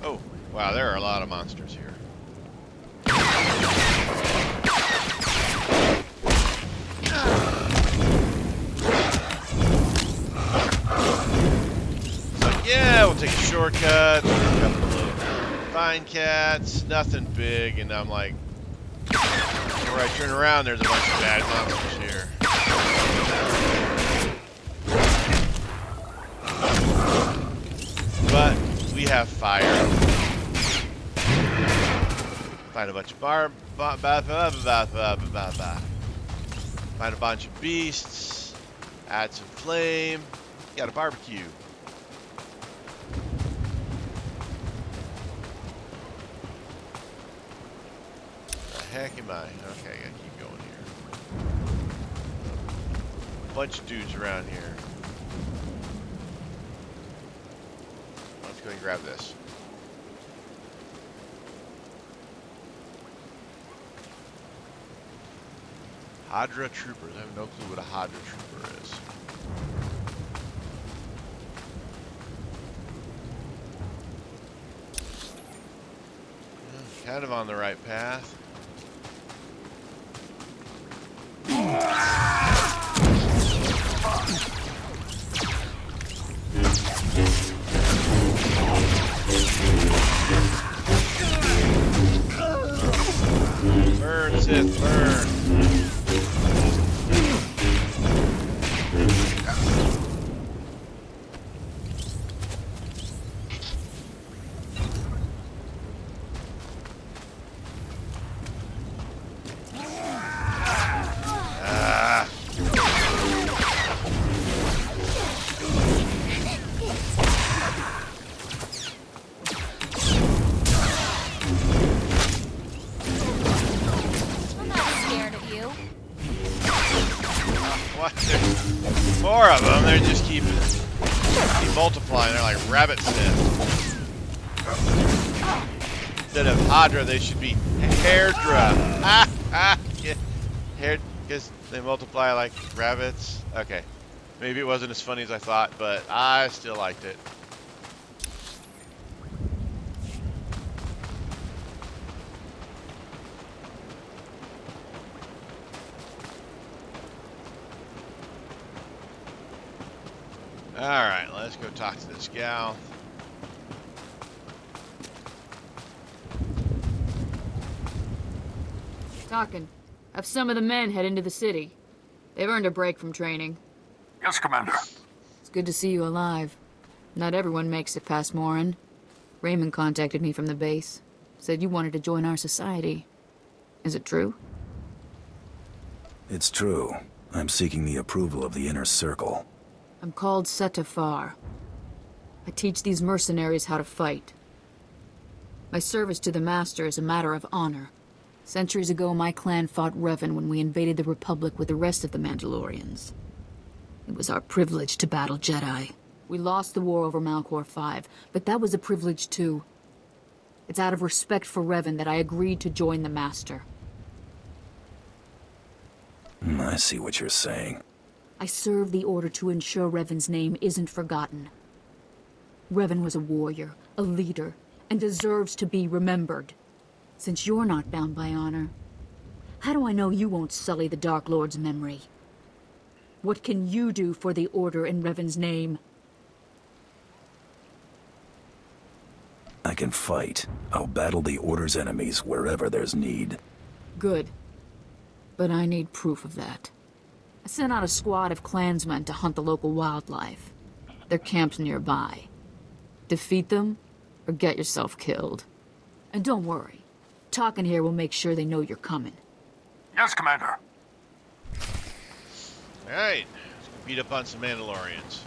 Oh, wow, there are a lot of monsters here. Yeah, we'll take a shortcut, a couple of fine cats, nothing big, and I'm like, where I turn around, there's a bunch of bad monsters here. But we have fire. Find a bunch of find a bunch of beasts, add some flame, got a barbecue. Heck am I? Okay, I gotta keep going here. Bunch of dudes around here. Let's go and grab this. Hadra Troopers. I have no clue what a Hadra Trooper is. Kind of on the right path. Burn, Sith, burn. More of them, they're just keep multiplying. They're like rabbit smiths. Instead of Hadra, they should be Hairdra. Yeah. Hair, because they multiply like rabbits. Okay, maybe it wasn't as funny as I thought, but I still liked it. Alright, let's go talk to this gal. Talking. Have some of the men head into the city. They've earned a break from training. Yes, Commander. It's good to see you alive. Not everyone makes it past Morin. Raymond contacted me from the base. Said you wanted to join our society. Is it true? It's true. I'm seeking the approval of the Inner Circle. I'm called Starfyre. I teach these mercenaries how to fight. My service to the Master is a matter of honor. Centuries ago, my clan fought Revan when we invaded the Republic with the rest of the Mandalorians. It was our privilege to battle Jedi. We lost the war over Malchor 5, but that was a privilege too. It's out of respect for Revan that I agreed to join the Master. I see what you're saying. I serve the Order to ensure Revan's name isn't forgotten. Revan was a warrior, a leader, and deserves to be remembered. Since you're not bound by honor, how do I know you won't sully the Dark Lord's memory? What can you do for the Order in Revan's name? I can fight. I'll battle the Order's enemies wherever there's need. Good. But I need proof of that. I sent out a squad of clansmen to hunt the local wildlife. Their camp's nearby. Defeat them, or get yourself killed. And don't worry. Talking here will make sure they know you're coming. Yes, Commander. Alright, let's go beat up on some Mandalorians.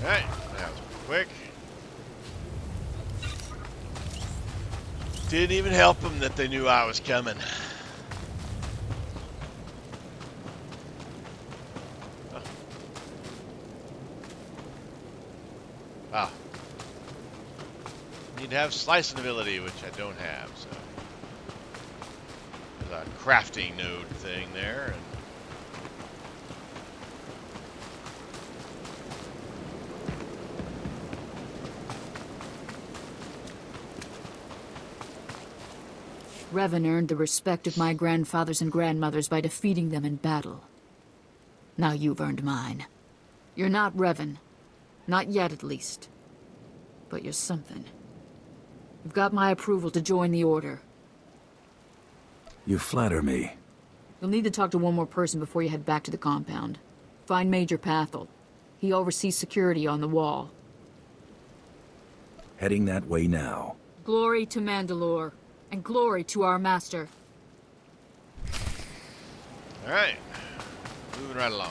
Alright, that was quick. Didn't even help them that they knew I was coming. Oh. Ah. Need to have slicing ability, which I don't have, so. There's a crafting node thing there. And Revan earned the respect of my grandfathers and grandmothers by defeating them in battle. Now you've earned mine. You're not Revan. Not yet, at least. But you're something. You've got my approval to join the Order. You flatter me. You'll need to talk to one more person before you head back to the compound. Find Major Pathel. He oversees security on the wall. Heading that way now. Glory to Mandalore. And glory to our master. alright. Moving right along.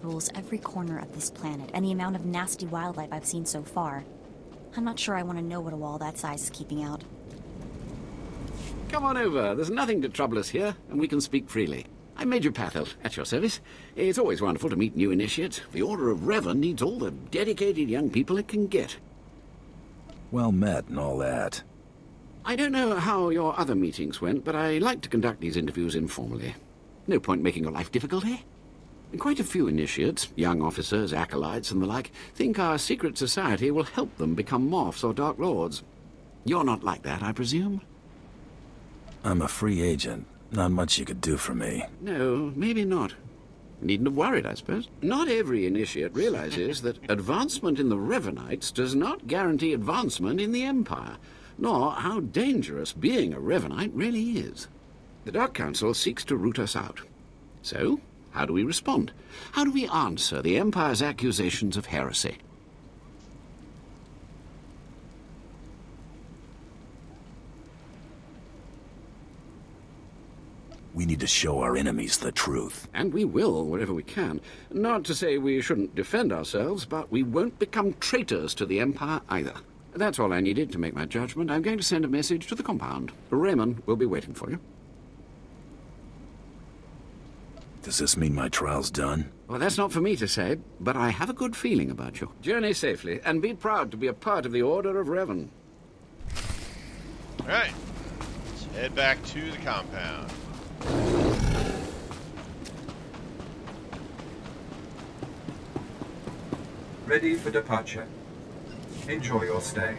Rules every corner of this planet, and the amount of nasty wildlife I've seen so far. I'm not sure I want to know what a wall that size is keeping out. Come on over. There's nothing to trouble us here, and we can speak freely. I'm Major Pathel, at your service. It's always wonderful to meet new initiates. The Order of Revan needs all the dedicated young people it can get. Well met and all that. I don't know how your other meetings went, but I like to conduct these interviews informally. No point making your life difficult, eh? Quite a few initiates, young officers, acolytes, and the like, think our secret society will help them become Morphs or Dark Lords. You're not like that, I presume? I'm a free agent. Not much you could do for me. No, maybe not. Needn't have worried, I suppose. Not every initiate realizes that advancement in the Revanites does not guarantee advancement in the Empire, nor how dangerous being a Revanite really is. The Dark Council seeks to root us out. So, how do we respond? How do we answer the Empire's accusations of heresy? We need to show our enemies the truth. And we will, wherever we can. Not to say we shouldn't defend ourselves, but we won't become traitors to the Empire either. That's all I needed to make my judgment. I'm going to send a message to the compound. Raymond will be waiting for you. Does this mean my trial's done? Well, that's not for me to say, but I have a good feeling about you. Journey safely, and be proud to be a part of the Order of Revan. All right. Let's head back to the compound. Ready for departure. Enjoy your stay.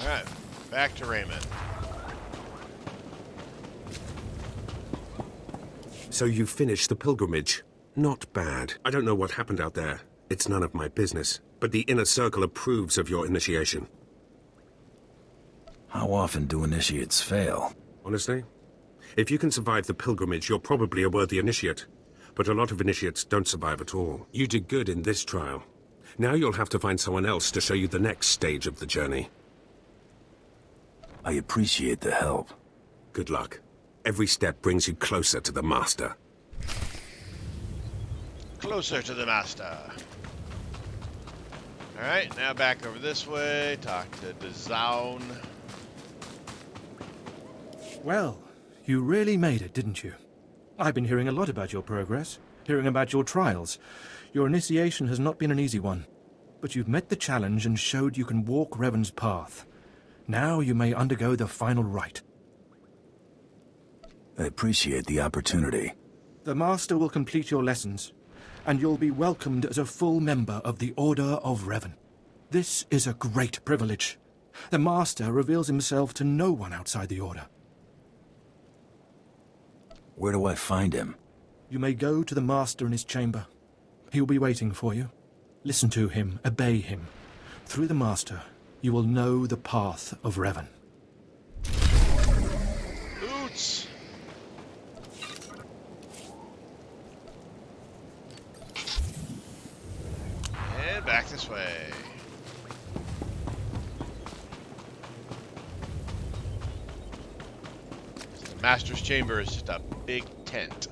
Alright, back to Raymond. So you finished the pilgrimage. Not bad. I don't know what happened out there. It's none of my business. But the Inner Circle approves of your initiation. How often do initiates fail? Honestly? If you can survive the pilgrimage, you're probably a worthy initiate. But a lot of initiates don't survive at all. You did good in this trial. Now you'll have to find someone else to show you the next stage of the journey. I appreciate the help. Good luck. Every step brings you closer to the Master. Closer to the Master. Alright, now back over this way. Talk to DeZaun. Well, you really made it, didn't you? I've been hearing a lot about your progress, hearing about your trials. Your initiation has not been an easy one, but you've met the challenge and showed you can walk Revan's path. Now you may undergo the final rite. I appreciate the opportunity. The Master will complete your lessons, and you'll be welcomed as a full member of the Order of Revan. This is a great privilege. The Master reveals himself to no one outside the Order. Where do I find him? You may go to the Master in his chamber. He will be waiting for you. Listen to him, obey him. Through the Master, you will know the path of Revan. Oots! And back this way. The Master's chamber is just a big tent.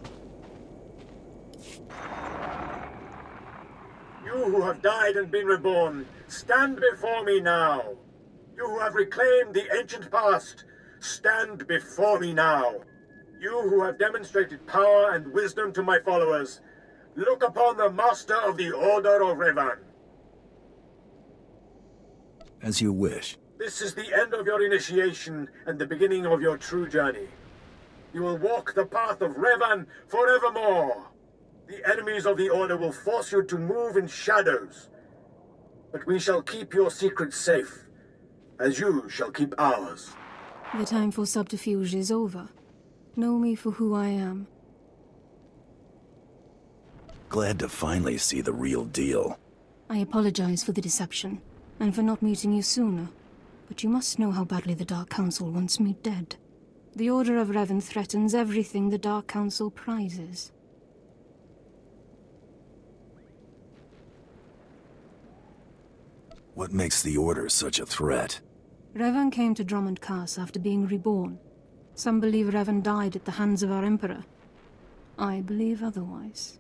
You who have died and been reborn, stand before me now. You who have reclaimed the ancient past, stand before me now. You who have demonstrated power and wisdom to my followers, look upon the Master of the Order of Revan. As you wish. This is the end of your initiation and the beginning of your true journey. You will walk the path of Revan forevermore. The enemies of the Order will force you to move in shadows. But we shall keep your secrets safe, as you shall keep ours. The time for subterfuge is over. Know me for who I am. Glad to finally see the real deal. I apologize for the deception, and for not meeting you sooner. But you must know how badly the Dark Council wants me dead. The Order of Revan threatens everything the Dark Council prizes. What makes the Order such a threat? Revan came to Drummond Cass after being reborn. Some believe Revan died at the hands of our Emperor. I believe otherwise.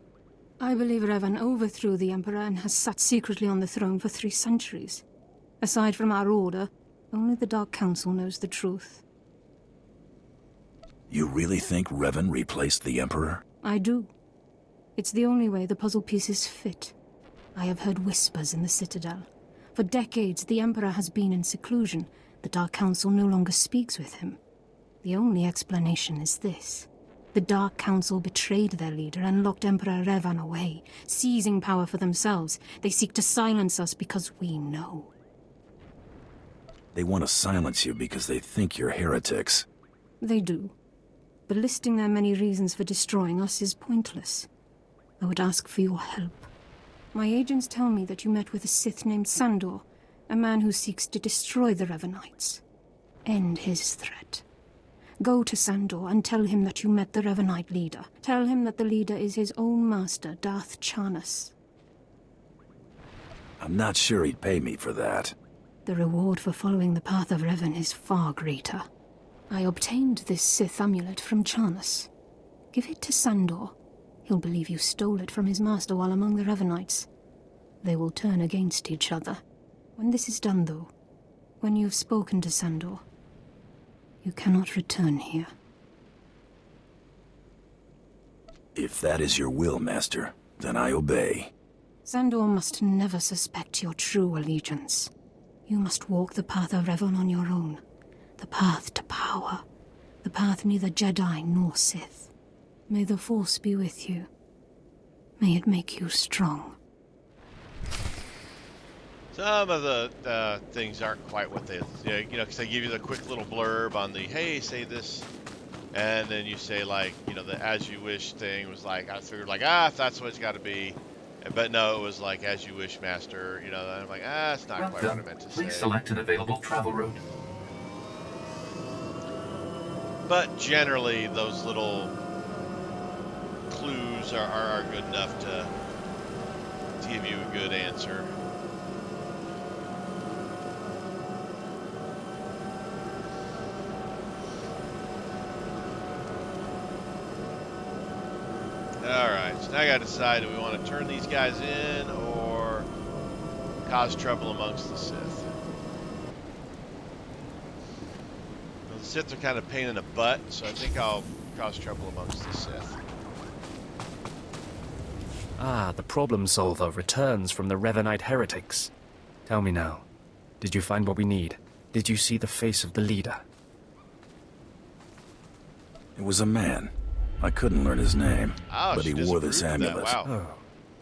I believe Revan overthrew the Emperor and has sat secretly on the throne for 3 centuries. Aside from our Order, only the Dark Council knows the truth. You really think Revan replaced the Emperor? I do. It's the only way the puzzle pieces fit. I have heard whispers in the Citadel. For decades, the Emperor has been in seclusion. The Dark Council no longer speaks with him. The only explanation is this. The Dark Council betrayed their leader and locked Emperor Revan away, seizing power for themselves. They seek to silence us because we know. They want to silence you because they think you're heretics. They do. But listing their many reasons for destroying us is pointless. I would ask for your help. My agents tell me that you met with a Sith named Sandor, a man who seeks to destroy the Revanites. End his threat. Go to Sandor and tell him that you met the Revanite leader. Tell him that the leader is his own master, Darth Charnas. I'm not sure he'd pay me for that. The reward for following the path of Revan is far greater. I obtained this Sith amulet from Charnas. Give it to Sandor. He'll believe you stole it from his master while among the Revanites. They will turn against each other. When this is done, though, when you've spoken to Sandor, you cannot return here. If that is your will, Master, then I obey. Sandor must never suspect your true allegiance. You must walk the path of Revan on your own. The path to power. The path neither Jedi nor Sith. May the Force be with you. May it make you strong. Some of the things aren't quite what they, because they give you the quick little blurb on the, hey, say this, and then you say, like, the as you wish thing was like, I figured, like, if that's what it's got to be. But no, it was like, as you wish, Master, and I'm like, it's not quite what I meant to say. Please select an available travel route. But generally, those little clues are good enough to give you a good answer. Alright, so now I gotta decide, do we want to turn these guys in or cause trouble amongst the Sith? Well, the Sith are kind of a pain in the butt, so I think I'll cause trouble amongst the Sith. Ah, the problem solver returns from the Revanite heretics. Tell me now, did you find what we need? Did you see the face of the leader? It was a man. I couldn't learn his name, Oh, but she he wore this disapproved of amulet. that. Wow. Oh,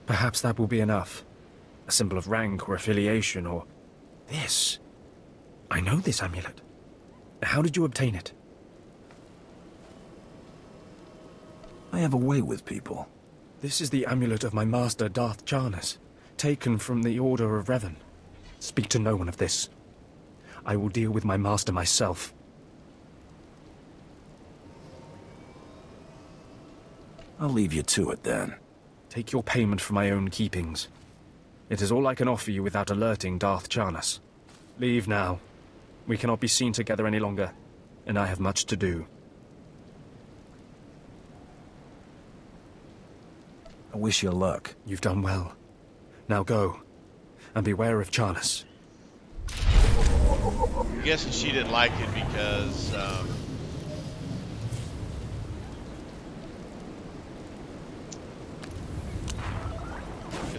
perhaps that will be enough. A symbol of rank or affiliation or... This. I know this amulet. How did you obtain it? I have a way with people. This is the amulet of my master, Darth Charnas, taken from the Order of Revan. Speak to no one of this. I will deal with my master myself. I'll leave you to it then. Take your payment for my own keepings. It is all I can offer you without alerting Darth Charnas. Leave now. We cannot be seen together any longer, and I have much to do. I wish you luck. You've done well. Now go, and beware of Charnas. I'm guessing she didn't like it because,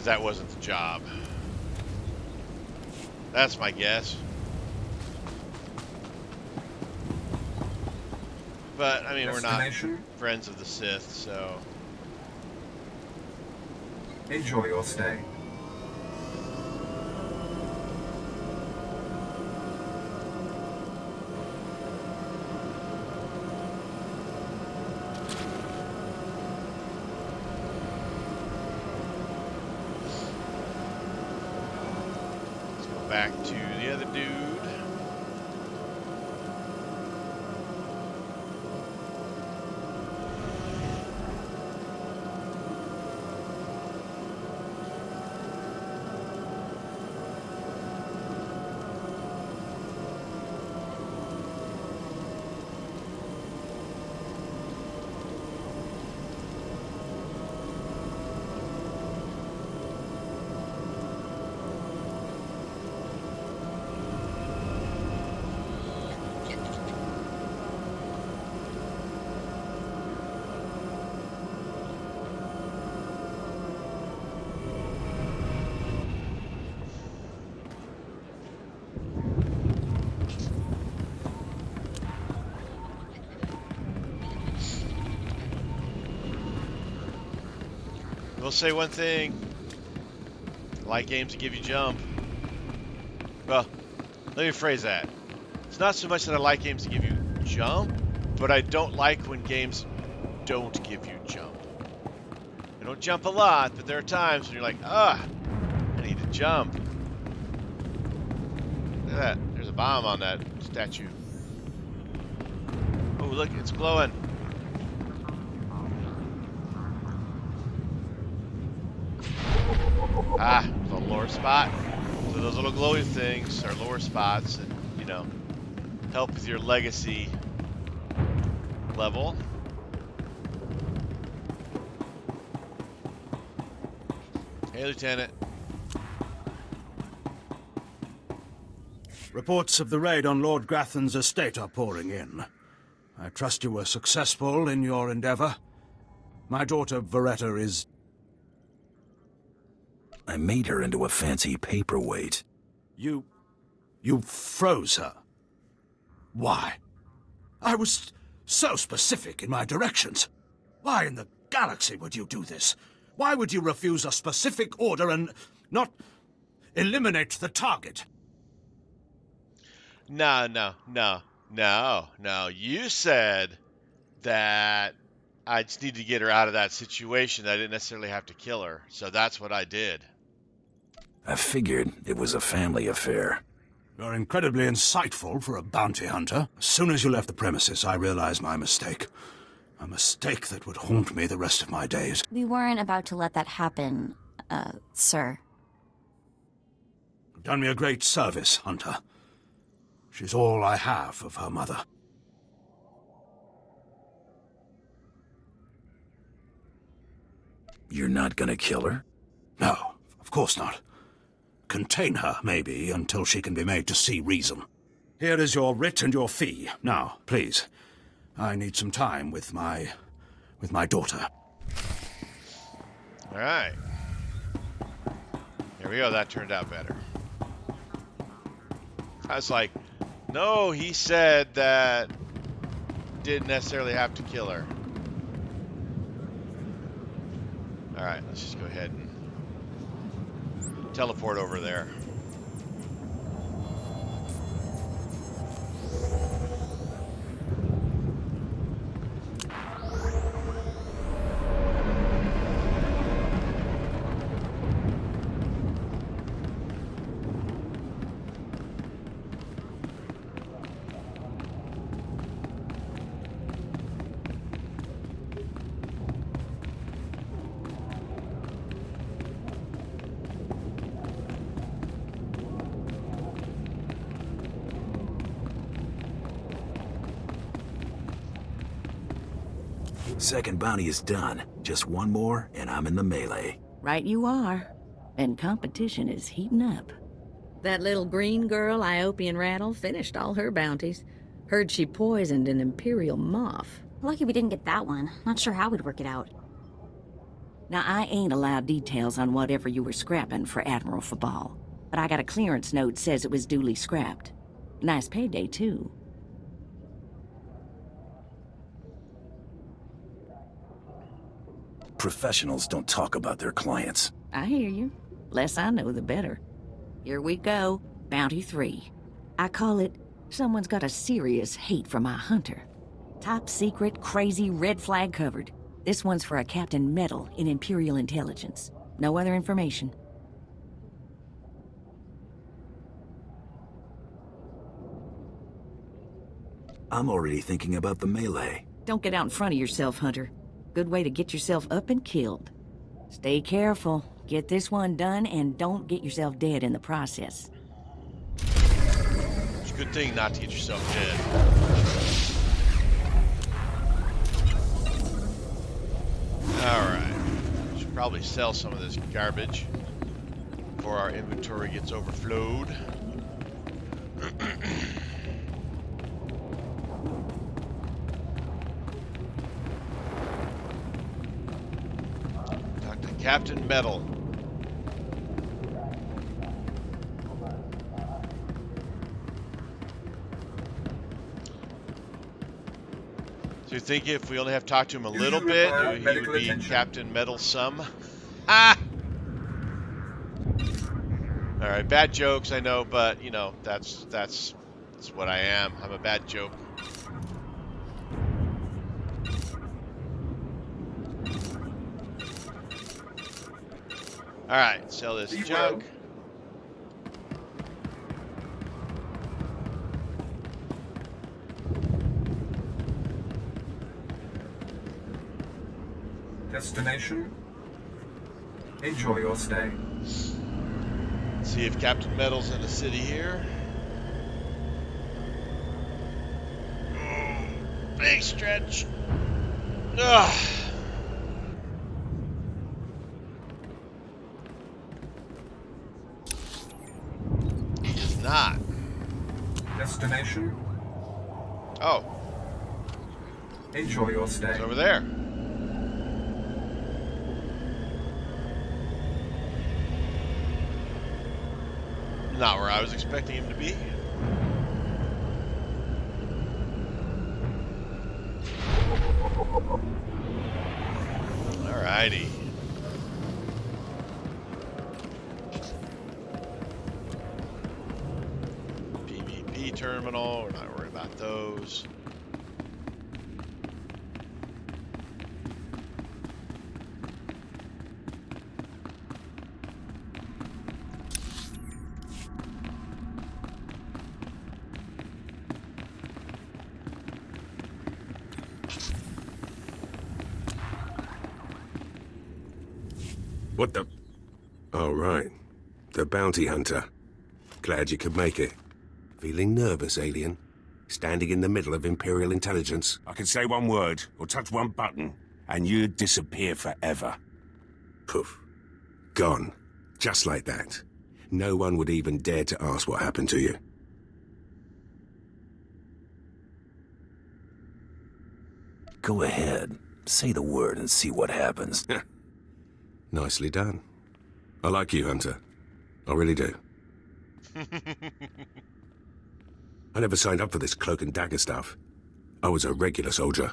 that wasn't the job. That's my guess. But, I mean, we're not friends of the Sith, so... Enjoy your stay. Back to the other dude. We'll say one thing. I like games that give you jump. Well, let me phrase that. It's not so much that I like games that give you jump, But I don't like when games don't give you jump. They don't jump a lot, but there are times when you're like, I need to jump. Look at that. There's a bomb on that statue. Oh, look, it's glowing. It's a lore spot. So those little glowy things are lore spots and, help with your legacy level. Hey, Lieutenant. Reports of the raid on Lord Grathan's estate are pouring in. I trust you were successful in your endeavor. My daughter, Veretta, is... I made her into a fancy paperweight. You froze her. Why? I was so specific in my directions. Why in the galaxy would you do this? Why would you refuse a specific order and not eliminate the target? No. You said that I just need to get her out of that situation. I didn't necessarily have to kill her. So that's what I did. I figured it was a family affair. You're incredibly insightful for a bounty hunter. As soon as you left the premises, I realized my mistake. A mistake that would haunt me the rest of my days. We weren't about to let that happen, sir. You've done me a great service, Hunter. She's all I have of her mother. You're not gonna kill her? No, of course not. Contain her, maybe, until she can be made to see reason. Here is your writ and your fee. Now, please. I need some time with my daughter. All right. Here we go. That turned out better. I was like, no, he said that didn't necessarily have to kill her. All right, let's just go ahead and teleport over there. Second bounty is done. Just one more, and I'm in the melee. Right you are. And competition is heating up. That little green girl, Iopian Rattle, finished all her bounties. Heard she poisoned an Imperial moth. Lucky we didn't get that one. Not sure how we'd work it out. Now, I ain't allowed details on whatever you were scrapping for Admiral Fabal, but I got a clearance note says it was duly scrapped. Nice payday, too. Professionals don't talk about their clients. I hear you. Less I know, the better. Here we go. Bounty 3. I call it, someone's got a serious hate for my hunter. Top secret, crazy, red flag covered. This one's for a Captain Metal in Imperial Intelligence. No other information. I'm already thinking about the melee. Don't get out in front of yourself, Hunter. Good way to get yourself up and killed. Stay careful. Get this one done and don't get yourself dead in the process. It's a good thing not to get yourself dead. Alright. Should probably sell some of this garbage before our inventory gets overflowed. Talk to Captain Metal. So you think if we only have to talk to him a little bit, he would be Captain Metal some? Ah! Alright, bad jokes, I know, but, you know, that's what I am. I'm a bad joke. Alright, sell this junk. Destination. Enjoy your stay. See if Captain Metal's in the city here. Big stretch. Ugh. He is not. Destination. Oh. Enjoy your stay. It's over there. Not where I was expecting him to be. Alrighty. PvP terminal, we're not worried about those. What the... Oh, right. The bounty hunter. Glad you could make it. Feeling nervous, alien? Standing in the middle of Imperial intelligence? I could say one word, or touch one button, and you'd disappear forever. Poof. Gone. Just like that. No one would even dare to ask what happened to you. Go ahead. Say the word and see what happens. Nicely done. I like you, Hunter. I really do. I never signed up for this cloak and dagger stuff. I was a regular soldier.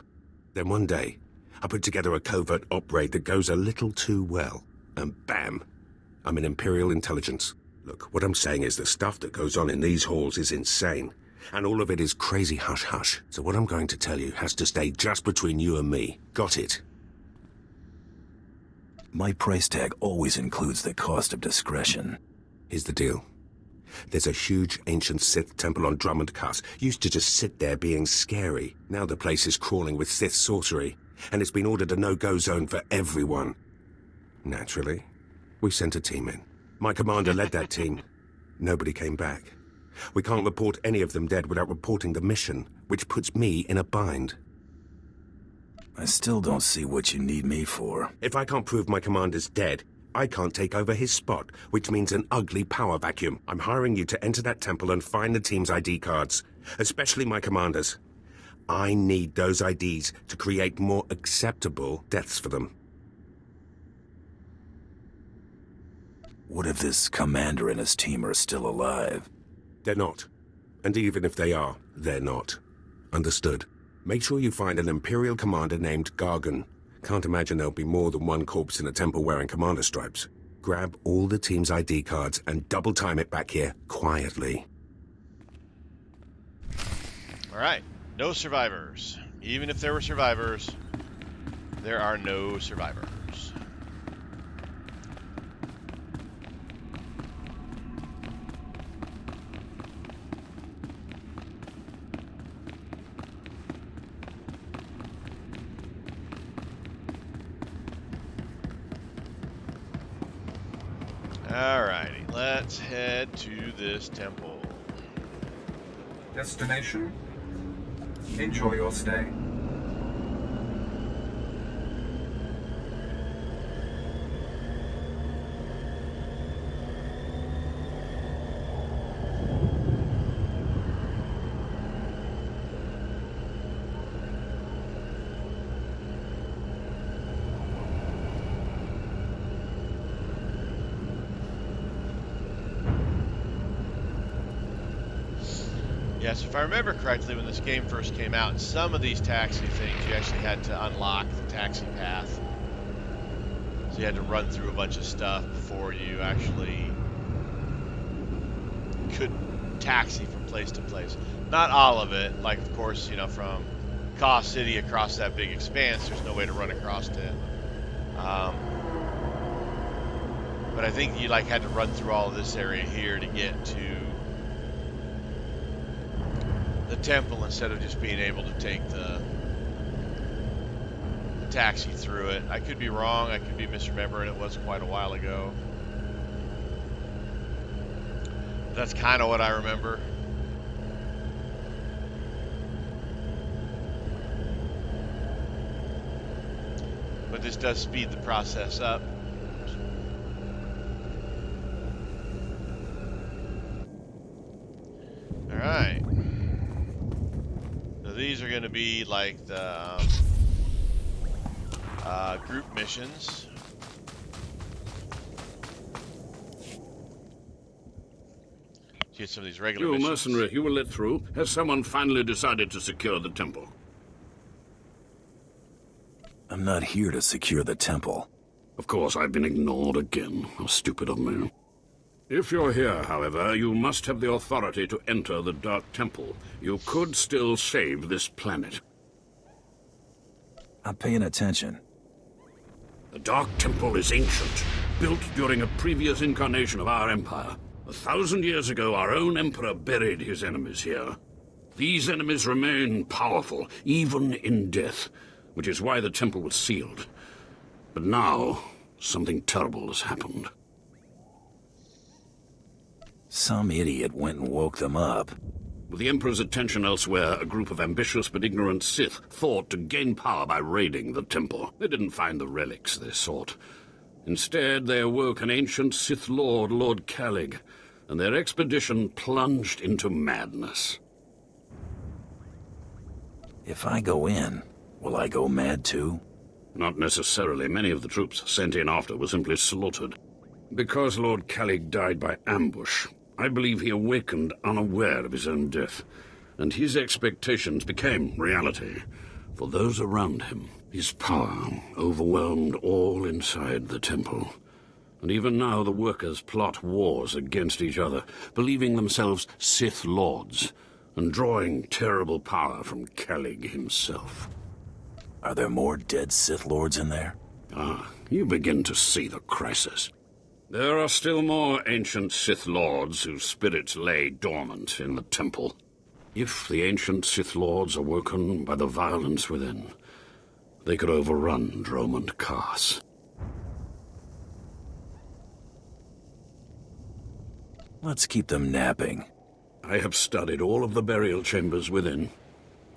Then one day, I put together a covert op raid that goes a little too well. And bam, I'm in Imperial intelligence. Look, what I'm saying is the stuff that goes on in these halls is insane. And all of it is crazy hush-hush. So what I'm going to tell you has to stay just between you and me. Got it? My price tag always includes the cost of discretion. Here's the deal. There's a huge ancient Sith temple on Drummond Cuss. Used to just sit there being scary. Now the place is crawling with Sith sorcery. And it's been ordered a no-go zone for everyone. Naturally, we sent a team in. My commander led that team. Nobody came back. We can't report any of them dead without reporting the mission, which puts me in a bind. I still don't see what you need me for. If I can't prove my commander's dead, I can't take over his spot, which means an ugly power vacuum. I'm hiring you to enter that temple and find the team's ID cards, especially my commander's. I need those IDs to create more acceptable deaths for them. What if this commander and his team are still alive? They're not. And even if they are, they're not. Understood. Make sure you find an Imperial commander named Gargan. Can't imagine there'll be more than one corpse in a temple wearing commander stripes. Grab all the team's ID cards and double time it back here, quietly. Alright, no survivors. Even if there were survivors, there are no survivors. Alrighty, let's head to this temple. Destination. Enjoy your stay. Yes, if I remember correctly, when this game first came out, some of these taxi things, you actually had to unlock the taxi path. So you had to run through a bunch of stuff before you actually could taxi from place to place. Not all of it. Like, of course, you know, from Kaw City across that big expanse, there's no way to run across it. But I think you like had to run through all of this area here to get to the temple instead of just being able to take the taxi through it. I could be wrong. I could be misremembering. It was quite a while ago. That's kind of what I remember. But this does speed the process up. All right. So these are going to be like the group missions. Get some of these regular You missions. mercenary you were let through. Has someone finally decided to secure the temple? I'm not here to secure the temple. Of course, I've been ignored again. How stupid of me. If you're here, however, you must have the authority to enter the Dark Temple. You could still save this planet. I'm paying attention. The Dark Temple is ancient, built during a previous incarnation of our empire. 1,000 years ago, our own emperor buried his enemies here. These enemies remain powerful, even in death, which is why the temple was sealed. But now, something terrible has happened. Some idiot went and woke them up. With the Emperor's attention elsewhere, a group of ambitious but ignorant Sith thought to gain power by raiding the temple. They didn't find the relics they sought. Instead, they awoke an ancient Sith Lord, Lord Calig, and their expedition plunged into madness. If I go in, will I go mad too? Not necessarily. Many of the troops sent in after were simply slaughtered. Because Lord Calig died by ambush, I believe he awakened unaware of his own death, and his expectations became reality. For those around him, his power overwhelmed all inside the temple. And even now the workers plot wars against each other, believing themselves Sith Lords, and drawing terrible power from Calig himself. Are there more dead Sith Lords in there? Ah, you begin to see the crisis. There are still more ancient Sith Lords whose spirits lay dormant in the temple. If the ancient Sith Lords are woken by the violence within, they could overrun Dromund Kaas. Let's keep them napping. I have studied all of the burial chambers within.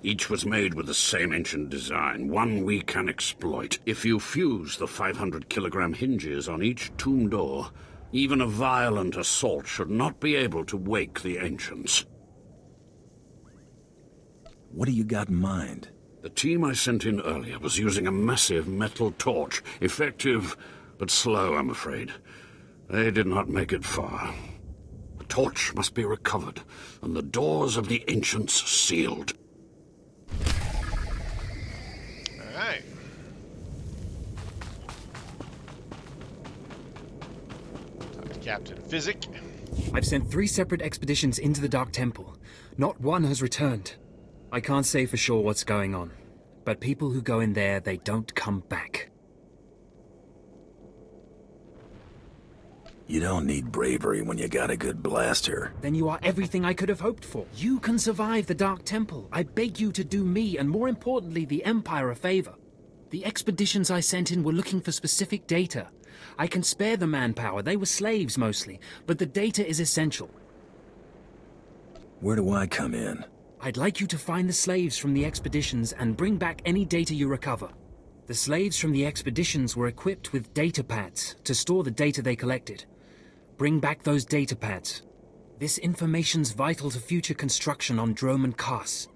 Each was made with the same ancient design, one we can exploit. If you fuse the 500-kilogram hinges on each tomb door, even a violent assault should not be able to wake the ancients. What do you got in mind? The team I sent in earlier was using a massive metal torch. Effective, but slow, I'm afraid. They did not make it far. The torch must be recovered, and the doors of the ancients sealed. Alright. Talk to Captain Physic. I've sent 3 separate expeditions into the Dark Temple. Not one has returned. I can't say for sure what's going on, but people who go in there, they don't come back. You don't need bravery when you got a good blaster. Then you are everything I could have hoped for. You can survive the Dark Temple. I beg you to do me, and more importantly, the Empire a favor. The expeditions I sent in were looking for specific data. I can spare the manpower. They were slaves mostly, but the data is essential. Where do I come in? I'd like you to find the slaves from the expeditions and bring back any data you recover. The slaves from the expeditions were equipped with data pads to store the data they collected. Bring back those data pads. This information's vital to future construction on Dromund Kaas.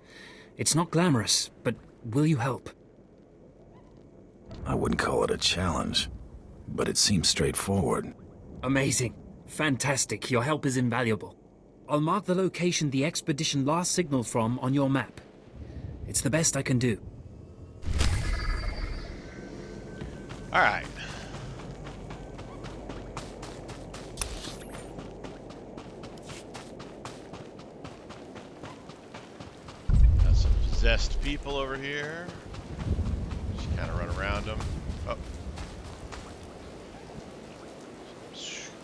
It's not glamorous, but will you help? I wouldn't call it a challenge, but it seems straightforward. Amazing. Fantastic. Your help is invaluable. I'll mark the location the expedition last signaled from on your map. It's the best I can do. All right. Got some possessed people over here. Just kind of run around them. Oh.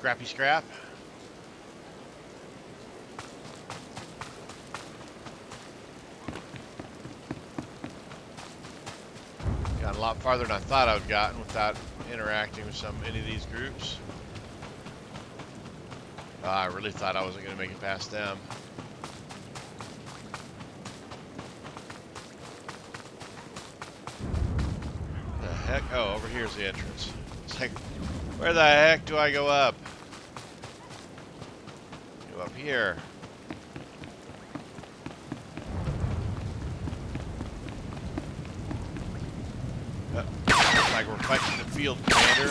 crappy scrap. Got a lot farther than I thought I would have gotten without interacting with any of these groups. I really thought I wasn't going to make it past them. The heck? Oh, over here's the entrance. It's like, where the heck do I go up? Go up here. Looks like we're fighting the field commander.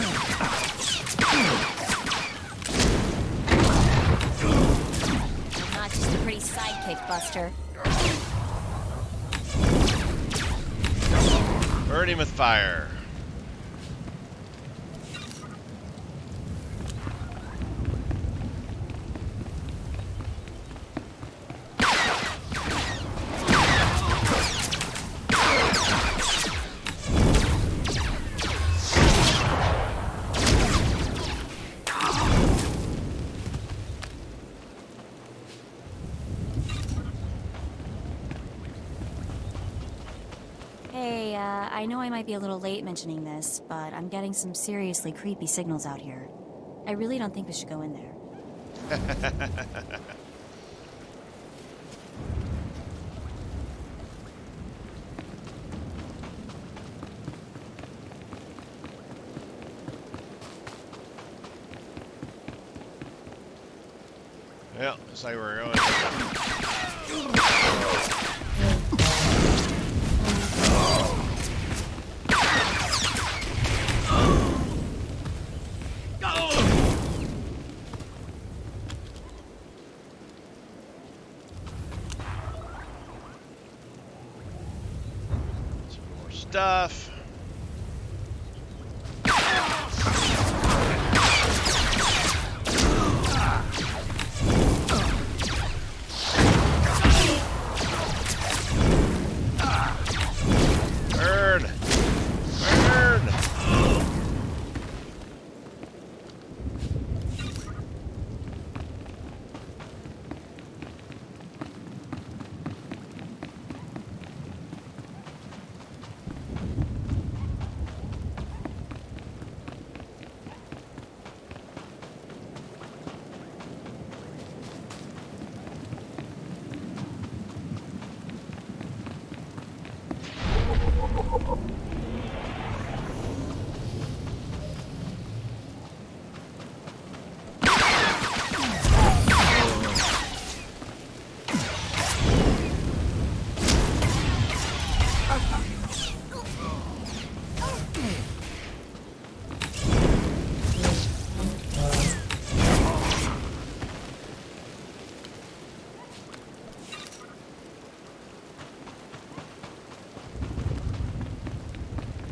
I'm not just a pretty sidekick, Buster. Burn him with fire. Hey, I know I might be a little late mentioning this, but I'm getting some seriously creepy signals out here. I really don't think we should go in there. Well, looks like we're going. Some more stuff. Burn! Burn!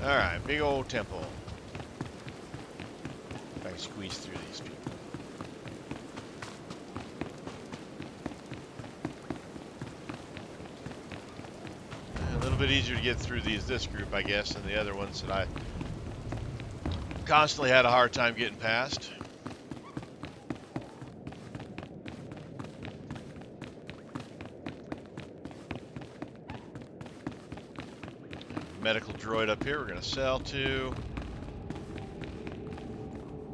Alright, big old temple. If I can squeeze through these people. A little bit easier to get through this group, I guess, than the other ones that I constantly had a hard time getting past. Medical droid up here we're going to sell to.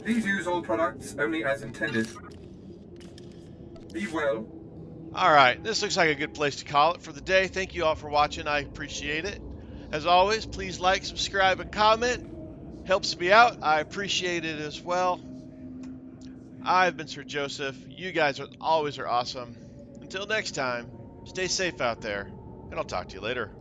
Please use all products only as intended. Be well. Alright, this looks like a good place to call it for the day. Thank you all for watching. I appreciate it. As always, please like, subscribe, and comment. Helps me out. I appreciate it as well. I've been Sir Joseph. You guys always are awesome. Until next time, stay safe out there, and I'll talk to you later.